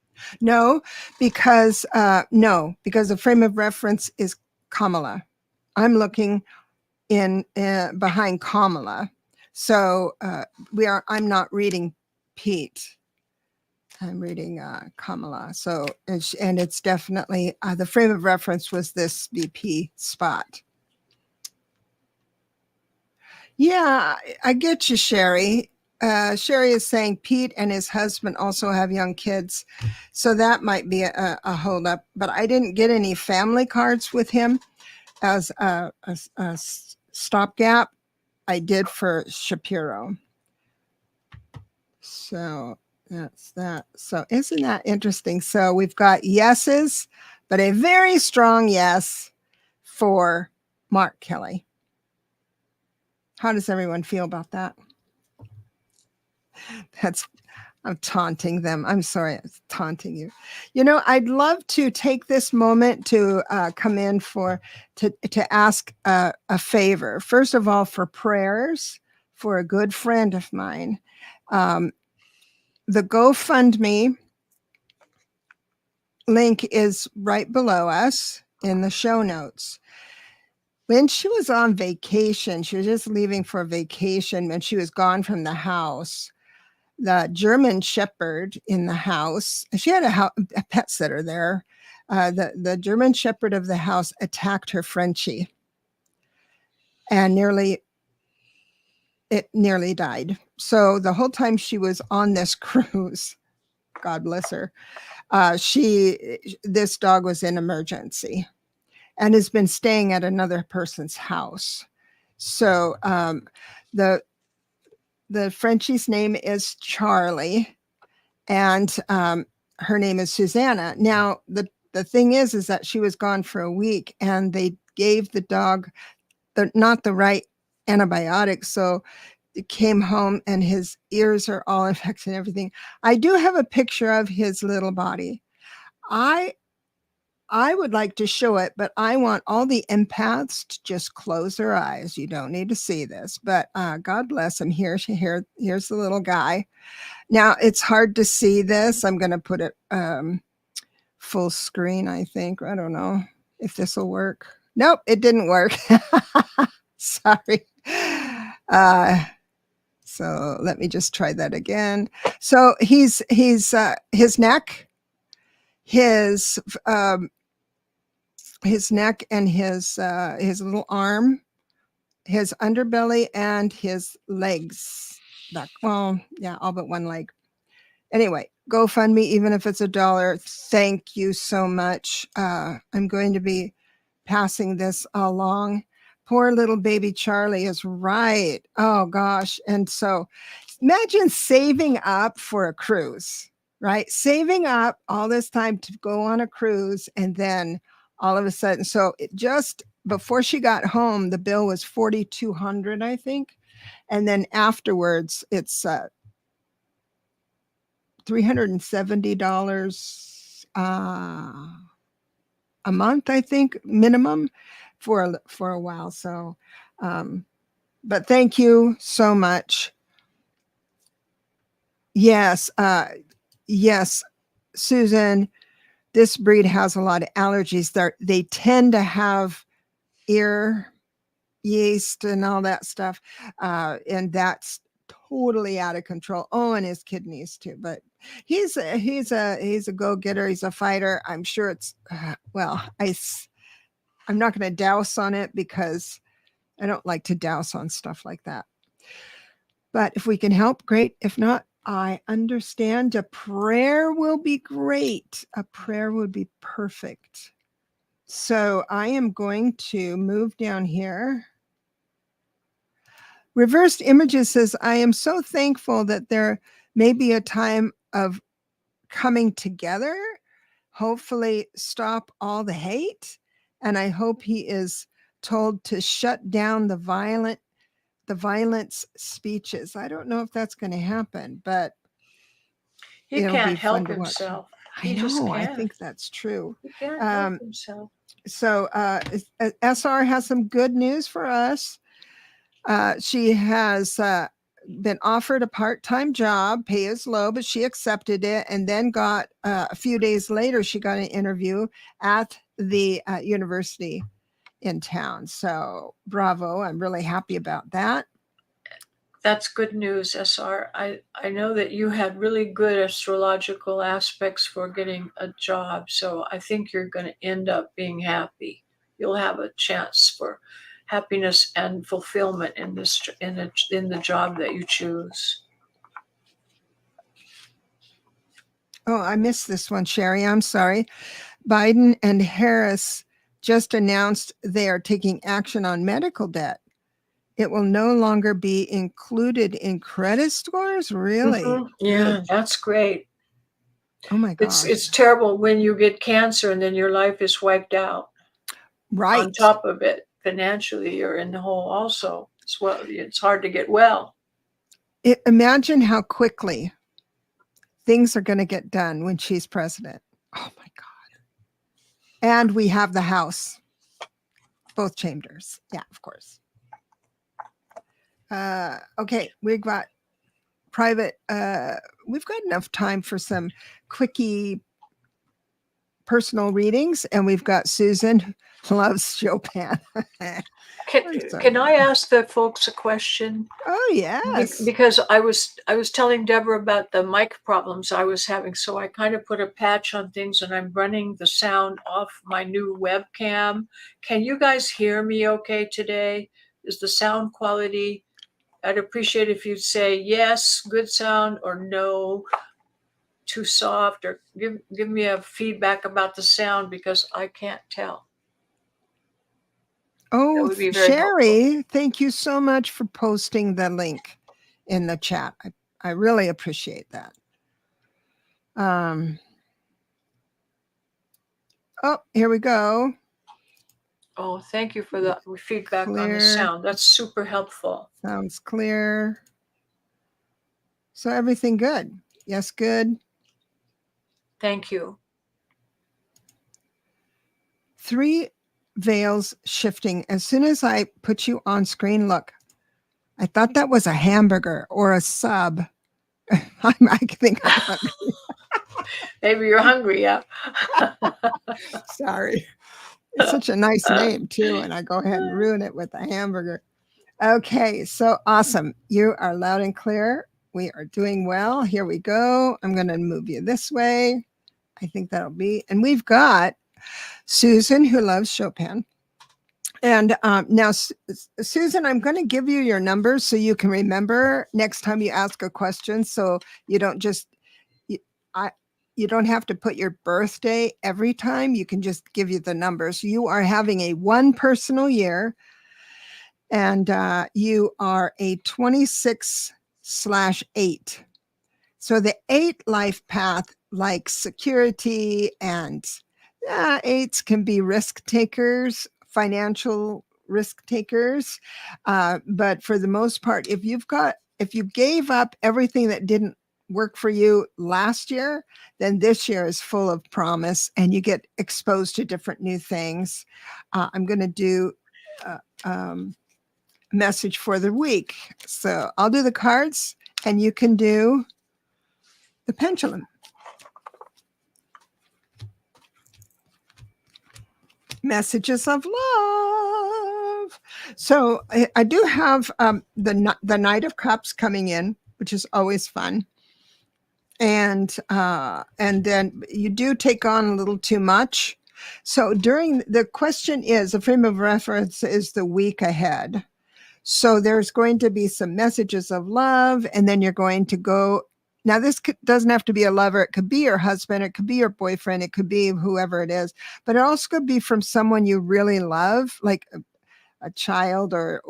Speaker 1: No, because the frame of reference is Kamala. I'm looking in behind Kamala. So I'm not reading Pete. I'm reading Kamala. So, and it's definitely, the frame of reference was this VP spot. Yeah, I get you, Sherry. Sherry is saying Pete and his husband also have young kids, so that might be a holdup. But I didn't get any family cards with him as a stopgap. I did for Shapiro. So that's that. So isn't that interesting? So we've got yeses, but a very strong yes for Mark Kelly. How does everyone feel about that? I'm taunting them. I'm sorry, I'm taunting you. You know, I'd love to take this moment to come in to ask a favor. First of all, for prayers for a good friend of mine. The GoFundMe link is right below us in the show notes. When she was on vacation, she was just leaving for vacation when she was gone from the house. The German Shepherd in the house, she had a pet sitter there. The German Shepherd of the house attacked her Frenchie and it nearly died. So the whole time she was on this cruise, God bless her, this dog was in emergency and has been staying at another person's house. So the Frenchie's name is Charlie, and her name is Susanna. Now the thing is that she was gone for a week, and they gave the dog not the right antibiotics, so it came home and his ears are all infected and everything. I do have a picture of his little body. I would like to show it, but I want all the empaths to just close their eyes. You don't need to see this, but God bless him. Here's the little guy. Now it's hard to see this. I'm going to put it full screen, I think. I don't know if this will work. Nope, it didn't work. Sorry. So let me just try that again. So he's his neck, his neck and his little arm, his underbelly, and his legs. Back. Well, yeah, all but one leg. Anyway, GoFundMe, even if it's $1. Thank you so much. I'm going to be passing this along. Poor little baby Charlie is right. Oh gosh. And so imagine saving up for a cruise, right? Saving up all this time to go on a cruise, and then all of a sudden, so it just before she got home, the bill was $4,200, I think. And then afterwards, it's $370 a month, I think, minimum for a while. So, but thank you so much. Yes, yes, Susan. This breed has a lot of allergies. They tend to have ear yeast and all that stuff, and that's totally out of control. Oh, and his kidneys too. But he's a go-getter. He's a fighter. I'm sure it's well. I'm not going to douse on it because I don't like to douse on stuff like that. But if we can help, great. If not, I understand. A prayer will be great. A prayer would be perfect. So I am going to move down here. Reversed Images says, I am so thankful that there may be a time of coming together, hopefully stop all the hate. And I hope he is told to shut down the violence speeches. I don't know if that's going to happen, but
Speaker 2: he
Speaker 1: it'll
Speaker 2: can't
Speaker 1: be fun
Speaker 2: help
Speaker 1: to watch.
Speaker 2: himself.
Speaker 1: I know. I think that's true.
Speaker 2: He can't help himself.
Speaker 1: So SR has some good news for us. She has been offered a part-time job, pay is low, but she accepted it, and then got a few days later, she got an interview at the university in town. So bravo, I'm really happy about that.
Speaker 2: That's good news, SR. I know that you had really good astrological aspects for getting a job, so I think you're going to end up being happy. You'll have a chance for happiness and fulfillment in the job that you choose.
Speaker 1: Oh, I missed this one, Sherry. I'm sorry. Biden and Harris just announced they are taking action on medical debt. It will no longer be included in credit scores. Really?
Speaker 2: Yeah,
Speaker 1: Good.
Speaker 2: that's great.
Speaker 1: Oh my gosh.
Speaker 2: It's terrible when you get cancer and then your life is wiped out. On
Speaker 1: Right.
Speaker 2: top of it, financially, you're in the hole also. It's hard to get well.
Speaker 1: Imagine how quickly things are going to get done when she's president. Oh my God. And we have the House, both chambers. Yeah, of course. Okay, we've got private, we've got enough time for some quickie personal readings, and we've got Susan loves Chopin.
Speaker 2: Can I ask the folks a question?
Speaker 1: Oh yes.
Speaker 2: Because I was telling Deborah about the mic problems I was having, so I kind of put a patch on things, and I'm running the sound off my new webcam. Can you guys hear me okay today? Is the sound quality? I'd appreciate if you'd say yes, good sound, or no, too soft, or give me a feedback about the sound because I can't tell.
Speaker 1: Oh,
Speaker 2: would be very
Speaker 1: Sherry, thank you so much for posting the link in the chat. I really appreciate that. Oh, here we go.
Speaker 2: Oh, thank you for the feedback on the
Speaker 1: Clear.
Speaker 2: sound. That's super helpful.
Speaker 1: Sounds clear. So everything good? Yes, good.
Speaker 2: Thank you.
Speaker 1: 3 veils shifting. As soon as I put you on screen, look, I thought that was a hamburger or a sub. I think I'm hungry.
Speaker 2: Maybe you're hungry, yeah.
Speaker 1: Sorry. It's such a nice name, too, and I go ahead and ruin it with a hamburger. Okay, so awesome. You are loud and clear. We are doing well. Here we go. I'm going to move you this way. I think that'll be, and we've got Susan who loves Chopin. And now, Susan, I'm going to give you your numbers so you can remember next time you ask a question. So you don't just, you don't have to put your birthday every time. You can just give you the numbers. You are having a 1 personal year, and you are a 26/8. So the 8 life path, like security, and 8s can be risk takers, financial risk takers. But for the most part, if you gave up everything that didn't work for you last year, then this year is full of promise and you get exposed to different new things. I'm going to do message for the week. So I'll do the cards and you can do the pendulum. Messages of love. So I do have the Knight of Cups coming in, which is always fun. And then you do take on a little too much. So the question is, the frame of reference is the week ahead. So there's going to be some messages of love, and then you're going to go. Now, this doesn't have to be a lover. It could be your husband. It could be your boyfriend. It could be whoever it is. But it also could be from someone you really love, like a child or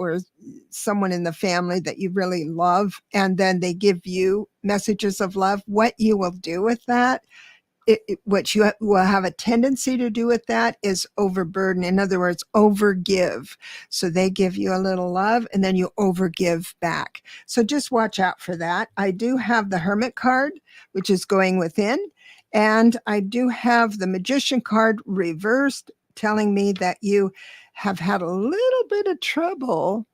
Speaker 1: someone in the family that you really love. And then they give you messages of love. What you will do with that, what you will have a tendency to do with that is overburden. In other words, overgive. So they give you a little love and then you overgive back. So just watch out for that. I do have the Hermit card, which is going within. And I do have the Magician card reversed, telling me that you have had a little bit of trouble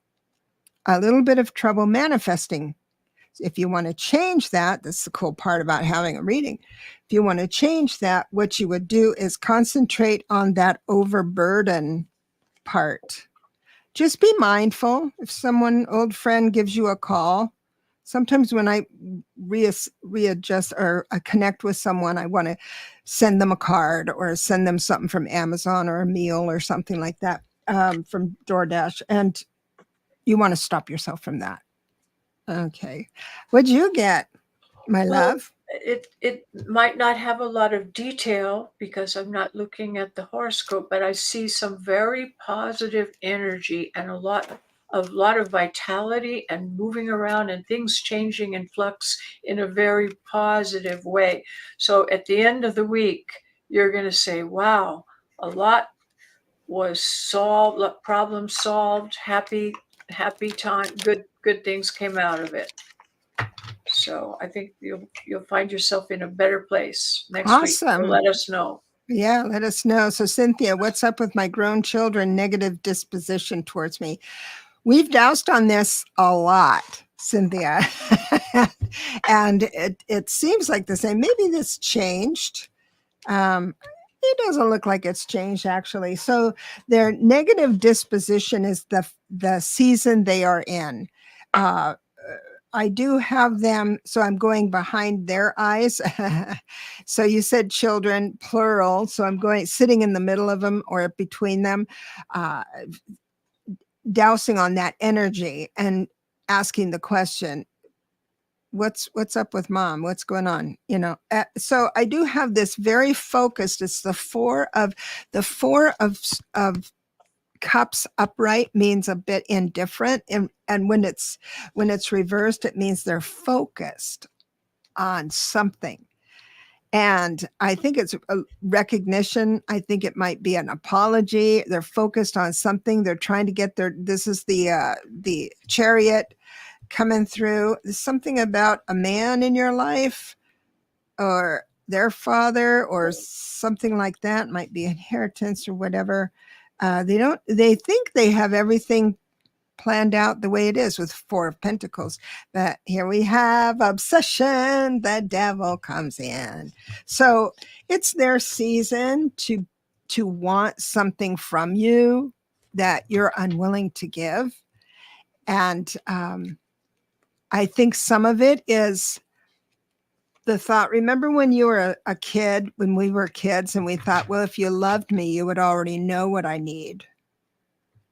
Speaker 1: manifesting. If you want to change that, that's the cool part about having a reading. If you want to change that, what you would do is concentrate on that overburden part. Just be mindful. If someone, old friend, gives you a call, sometimes when I readjust or connect with someone, I want to send them a card or send them something from Amazon or a meal or something like that from DoorDash. And you want to stop yourself from that. Okay. What'd you get, my love?
Speaker 2: it might not have a lot of detail because I'm not looking at the horoscope, but I see some very positive energy and a lot of vitality and moving around and things changing in flux in a very positive way. So at the end of the week, you're going to say, wow, a lot was solved, problem solved, happy time, good things came out of it. So I think you'll find yourself in a better place next week. So
Speaker 1: Awesome.
Speaker 2: let us know.
Speaker 1: Yeah, let us know. So, Cynthia, what's up with my grown children negative disposition towards me? We've doused on this a lot, Cynthia. And it seems like the same. Maybe this changed. It doesn't look like it's changed actually. So their negative disposition is the season they are in. Uh, I do have them, so I'm going behind their eyes. So you said children, plural. So I'm going sitting in the middle of them or between them, uh, dousing on that energy and asking the question, what's up with mom, what's going on, so I do have this very focused. It's the four of cups upright means a bit indifferent, and when it's reversed it means they're focused on something. And I think it's a recognition. I think it might be an apology. They're focused on something. They're trying to get this is the chariot coming through. There's something about a man in your life or their father or something like that. It might be inheritance or whatever. They think they have everything planned out the way it is with Four of Pentacles. But here we have obsession. The devil comes in. So it's their season to want something from you that you're unwilling to give. And I think some of it is the thought. Remember when you were a kid, when we were kids, and we thought, well, if you loved me, you would already know what I need.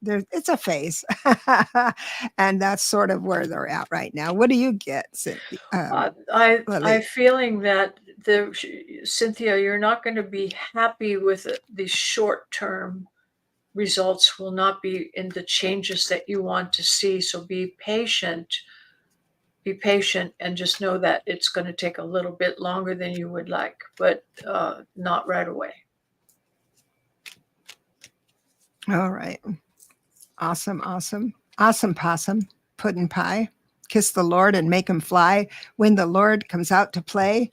Speaker 1: It's a phase. And that's sort of where they're at right now. What do you get, Cynthia?
Speaker 2: I'm
Speaker 1: Lalit?
Speaker 2: feeling that Cynthia, you're not going to be happy with it. The short term results will not be in the changes that you want to see. So be patient. Be patient and just know that it's going to take a little bit longer than you would like, but not right away.
Speaker 1: All right. Awesome, awesome. Awesome possum, pudding pie. Kiss the Lord and make him fly. When the Lord comes out to play,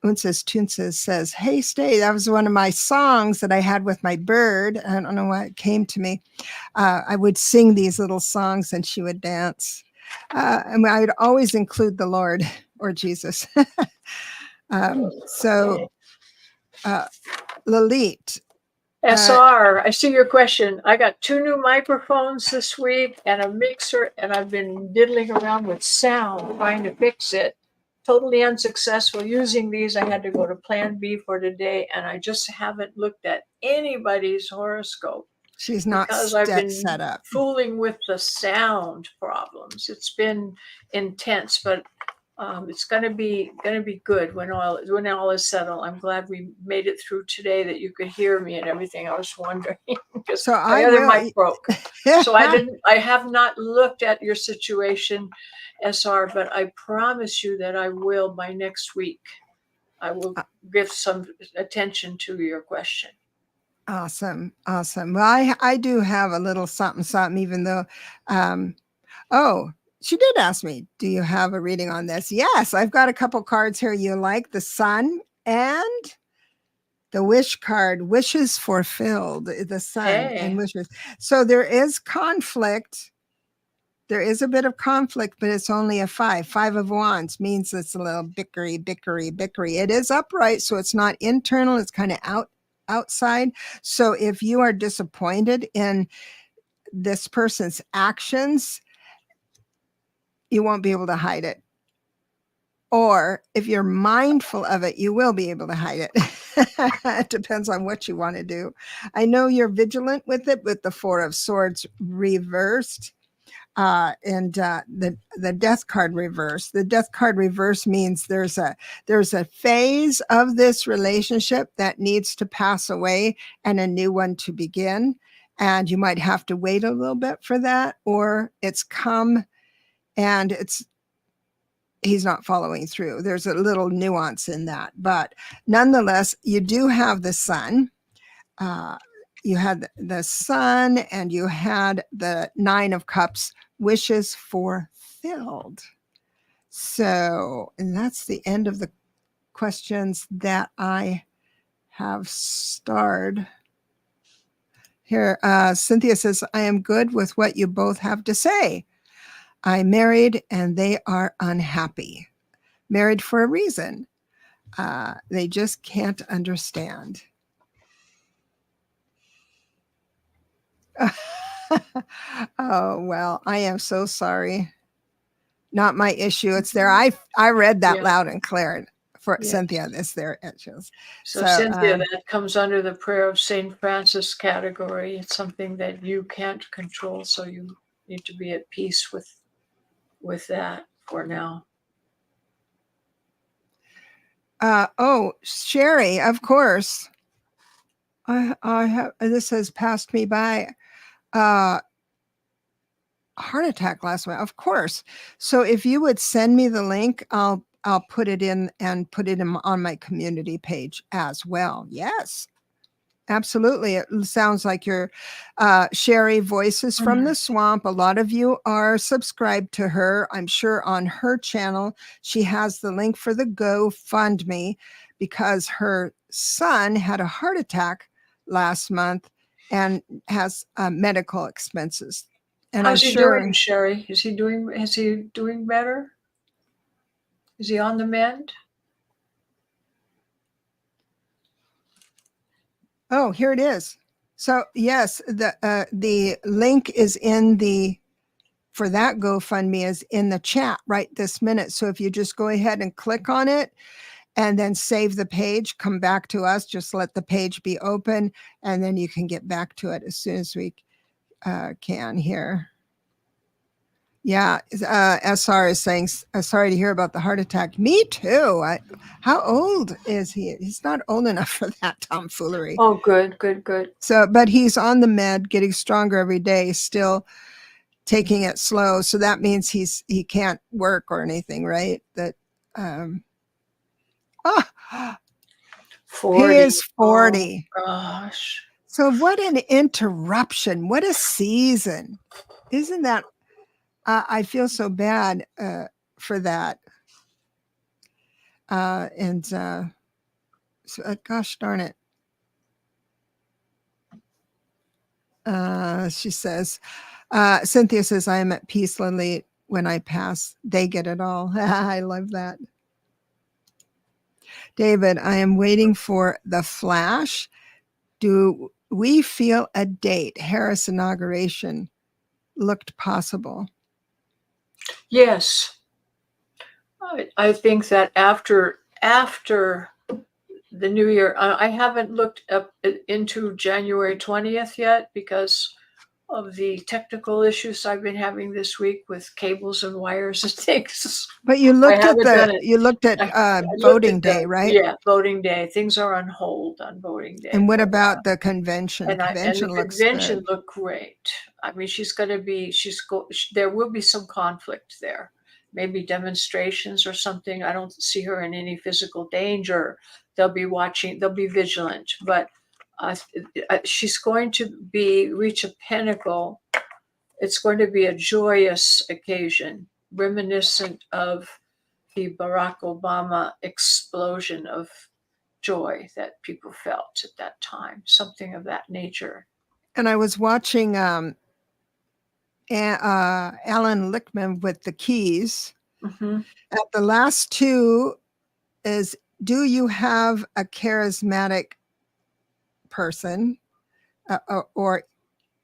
Speaker 1: Unces Tunces says, hey, stay. That was one of my songs that I had with my bird. I don't know why it came to me. I would sing these little songs and she would dance. And I would always include the Lord or Jesus. So, Lalit.
Speaker 2: SR, I see your question. I got 2 new microphones this week and a mixer, and I've been diddling around with sound trying to fix it. Totally unsuccessful using these. I had to go to Plan B for today, and I just haven't looked at anybody's horoscope
Speaker 1: She's not
Speaker 2: because I've been
Speaker 1: set up.
Speaker 2: fooling with the sound problems. It's been intense, but it's gonna be good when all is settled. I'm glad we made it through today, that you could hear me and everything. I was wondering because
Speaker 1: So
Speaker 2: my other mic broke. So I have not looked at your situation, SR, but I promise you that I will by next week. I will give some attention to your question.
Speaker 1: Awesome. Awesome. Well, I do have a little something, something, even though, oh, she did ask me, do you have a reading on this? Yes, I've got a couple cards here you like, the sun and the wish card, wishes fulfilled, the sun and wishes. So there is conflict. There is a bit of conflict, but it's only a 5. 5 of Wands means it's a little bickery. It is upright, so it's not internal. It's kind of outside. So if you are disappointed in this person's actions, you won't be able to hide it. Or if you're mindful of it, you will be able to hide it. It depends on what you want to do. I know you're vigilant with it, with the 4 of Swords reversed. The death card reverse. The death card reverse means there's a phase of this relationship that needs to pass away and a new one to begin. And you might have to wait a little bit for that, or it's come and he's not following through. There's a little nuance in that, but nonetheless, you do have the sun. You had the sun and you had the 9 of cups, wishes fulfilled. So, and that's the end of the questions that I have starred. Here, Cynthia says, I am good with what you both have to say. I married and they are unhappy. Married for a reason. They just can't understand. Oh, well, I am so sorry. Not my issue. It's there. I read that loud and clear for Cynthia. It's their issues.
Speaker 2: So Cynthia, that comes under the prayer of St. Francis category. It's something that you can't control, so you need to be at peace with that for now.
Speaker 1: Oh, Sherry, of course. I have, this has passed me by. Heart attack last night, of course. So if you would send me the link, I'll put it in and put it on my community page as well. Yes, absolutely. It sounds like you're Sherry, Voices from the Swamp. A lot of you are subscribed to her. I'm sure on her channel, she has the link for the GoFundMe because her son had a heart attack last month and has medical expenses. And
Speaker 2: how's he doing, Sherry? Is he doing better? Is he on the mend?
Speaker 1: Oh, here it is. So yes, the link is for that GoFundMe is in the chat right this minute. So if you just go ahead and click on it and then save the page, come back to us, just let the page be open, and then you can get back to it as soon as we can here. Yeah, SR is saying, sorry to hear about the heart attack. Me too. How old is he? He's not old enough for that tomfoolery.
Speaker 2: Oh, good.
Speaker 1: So, but he's on the med, getting stronger every day, still taking it slow. So that means he can't work or anything, right? That,
Speaker 2: 40.
Speaker 1: He is 40.
Speaker 2: Oh, gosh.
Speaker 1: So what an interruption. What a season. Isn't that, I feel so bad for that. So, gosh darn it. She says, Cynthia says, I am at peace, Lalit. When I pass, they get it all. I love that. David, I am waiting for the flash. Do we feel a date? Harris inauguration looked possible.
Speaker 2: Yes. I think that after the new year, I haven't looked up into January 20th yet because of the technical issues I've been having this week with cables and wires and things.
Speaker 1: But you looked at voting day, right?
Speaker 2: Yeah, voting day. Things are on hold on voting day.
Speaker 1: And what about the convention?
Speaker 2: And
Speaker 1: Convention
Speaker 2: the
Speaker 1: looks
Speaker 2: convention
Speaker 1: good.
Speaker 2: looked great. I mean, there will be some conflict there. Maybe demonstrations or something. I don't see her in any physical danger. They'll be vigilant, but she's going to reach a pinnacle. It's going to be a joyous occasion, reminiscent of the Barack Obama explosion of joy that people felt at that time, something of that nature.
Speaker 1: And I was watching Alan Lichtman with the keys.
Speaker 2: Mm-hmm.
Speaker 1: At the last two is, do you have a charismatic person or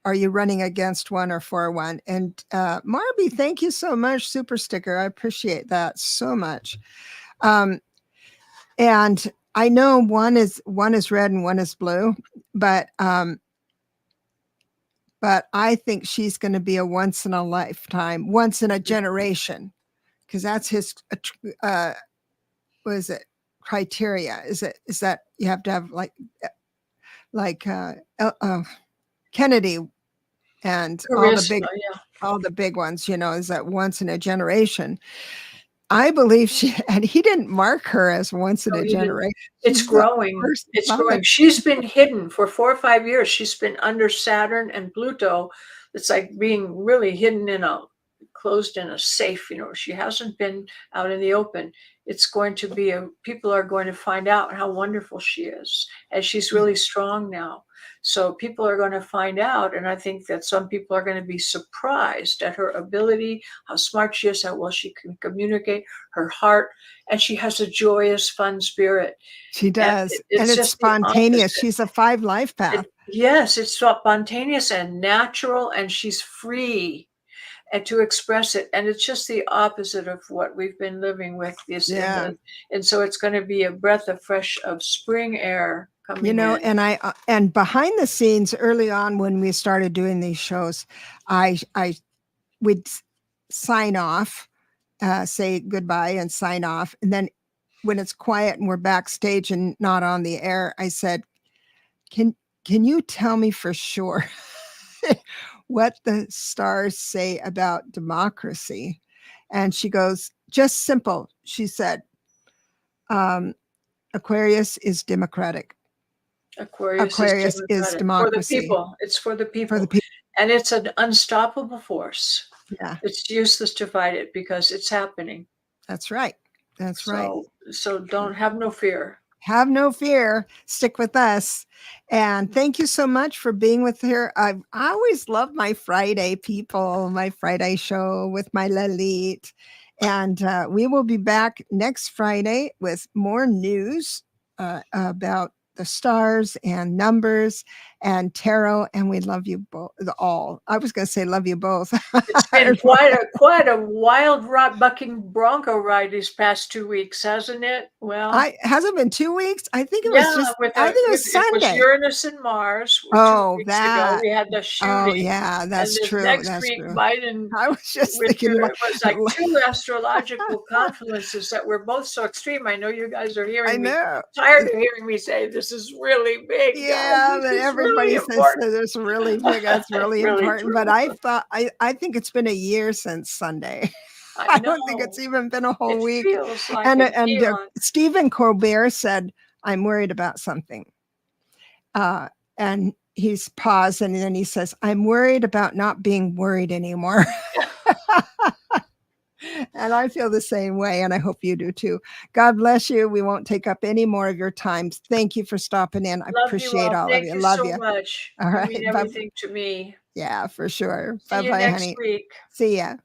Speaker 1: are you running against one or for one? And Marby, thank you so much. Super sticker. I appreciate that so much. And I know one is red and one is blue, but but I think she's going to be a once in a lifetime, once in a generation, because that's his. What is it? Criteria? Is that you have to have like Kennedy and
Speaker 2: Charisma, yeah.
Speaker 1: all the big ones? Is that once in a generation? I believe she, and he didn't mark her as once in
Speaker 2: No,
Speaker 1: a
Speaker 2: he didn't.
Speaker 1: generation.
Speaker 2: It's
Speaker 1: She's the
Speaker 2: growing.
Speaker 1: first
Speaker 2: It's
Speaker 1: life.
Speaker 2: growing. She's been hidden for 4 or 5 years. She's been under Saturn and Pluto. It's like being really hidden closed in a safe. She hasn't been out in the open. It's going to be people are going to find out how wonderful she is. And she's really strong now. So people are going to find out. And I think that some people are going to be surprised at her ability, how smart she is, how well she can communicate, her heart. And she has a joyous, fun spirit.
Speaker 1: She does. And
Speaker 2: It's
Speaker 1: it's
Speaker 2: just the
Speaker 1: spontaneous.
Speaker 2: opposite.
Speaker 1: She's a 5 life path.
Speaker 2: Yes, it's spontaneous and natural, and she's free and to express it. And it's just the opposite of what we've been living with this
Speaker 1: Yeah.
Speaker 2: and so it's going to be a breath of fresh of spring air coming in.
Speaker 1: And behind the scenes early on when we started doing these shows, I would sign off, say goodbye and sign off. And then when it's quiet and we're backstage and not on the air, I said, can you tell me for sure what the stars say about democracy? And she goes, just simple. She said, Aquarius is democratic.
Speaker 2: Aquarius
Speaker 1: is
Speaker 2: democratic for the
Speaker 1: democracy.
Speaker 2: people. It's for the
Speaker 1: For
Speaker 2: people.
Speaker 1: the people.
Speaker 2: And it's an unstoppable force.
Speaker 1: Yeah.
Speaker 2: It's useless to fight it because it's happening.
Speaker 1: That's right. That's right.
Speaker 2: So don't have no fear.
Speaker 1: Have no fear. Stick with us. And thank you so much for being with here. I always love my Friday people, my Friday show with my Lalit. And we will be back next Friday with more news about the stars and numbers and tarot. And we love you both all. I was going to say love you both.
Speaker 2: It's been quite a wild bucking bronco ride these past 2 weeks, hasn't it? Well,
Speaker 1: hasn't been 2 weeks. I think it was I think it was Sunday.
Speaker 2: It was Uranus and Mars. 2 weeks ago, we had the shooting.
Speaker 1: Oh yeah, that's true.
Speaker 2: Next
Speaker 1: that's
Speaker 2: week,
Speaker 1: true.
Speaker 2: Biden.
Speaker 1: I was just thinking
Speaker 2: it was like 2 astrological confluences that were both so extreme. I know you guys are hearing me. Tired of hearing me say this is really big.
Speaker 1: Yeah, but everybody
Speaker 2: really
Speaker 1: says that it's really big. That's really important.
Speaker 2: True.
Speaker 1: But I think it's been a year since Sunday. I don't think it's even been a whole week.
Speaker 2: Feels like
Speaker 1: and Stephen Colbert said, "I'm worried about something," and he's paused and then he says, "I'm worried about not being worried anymore." And I feel the same way, and I hope you do too. God bless you. We won't take up any more of your time. Thank you for stopping in. I appreciate all of you. Love you
Speaker 2: so much.
Speaker 1: All right.
Speaker 2: You mean everything to me.
Speaker 1: Yeah, for sure.
Speaker 2: See you next week.
Speaker 1: See ya.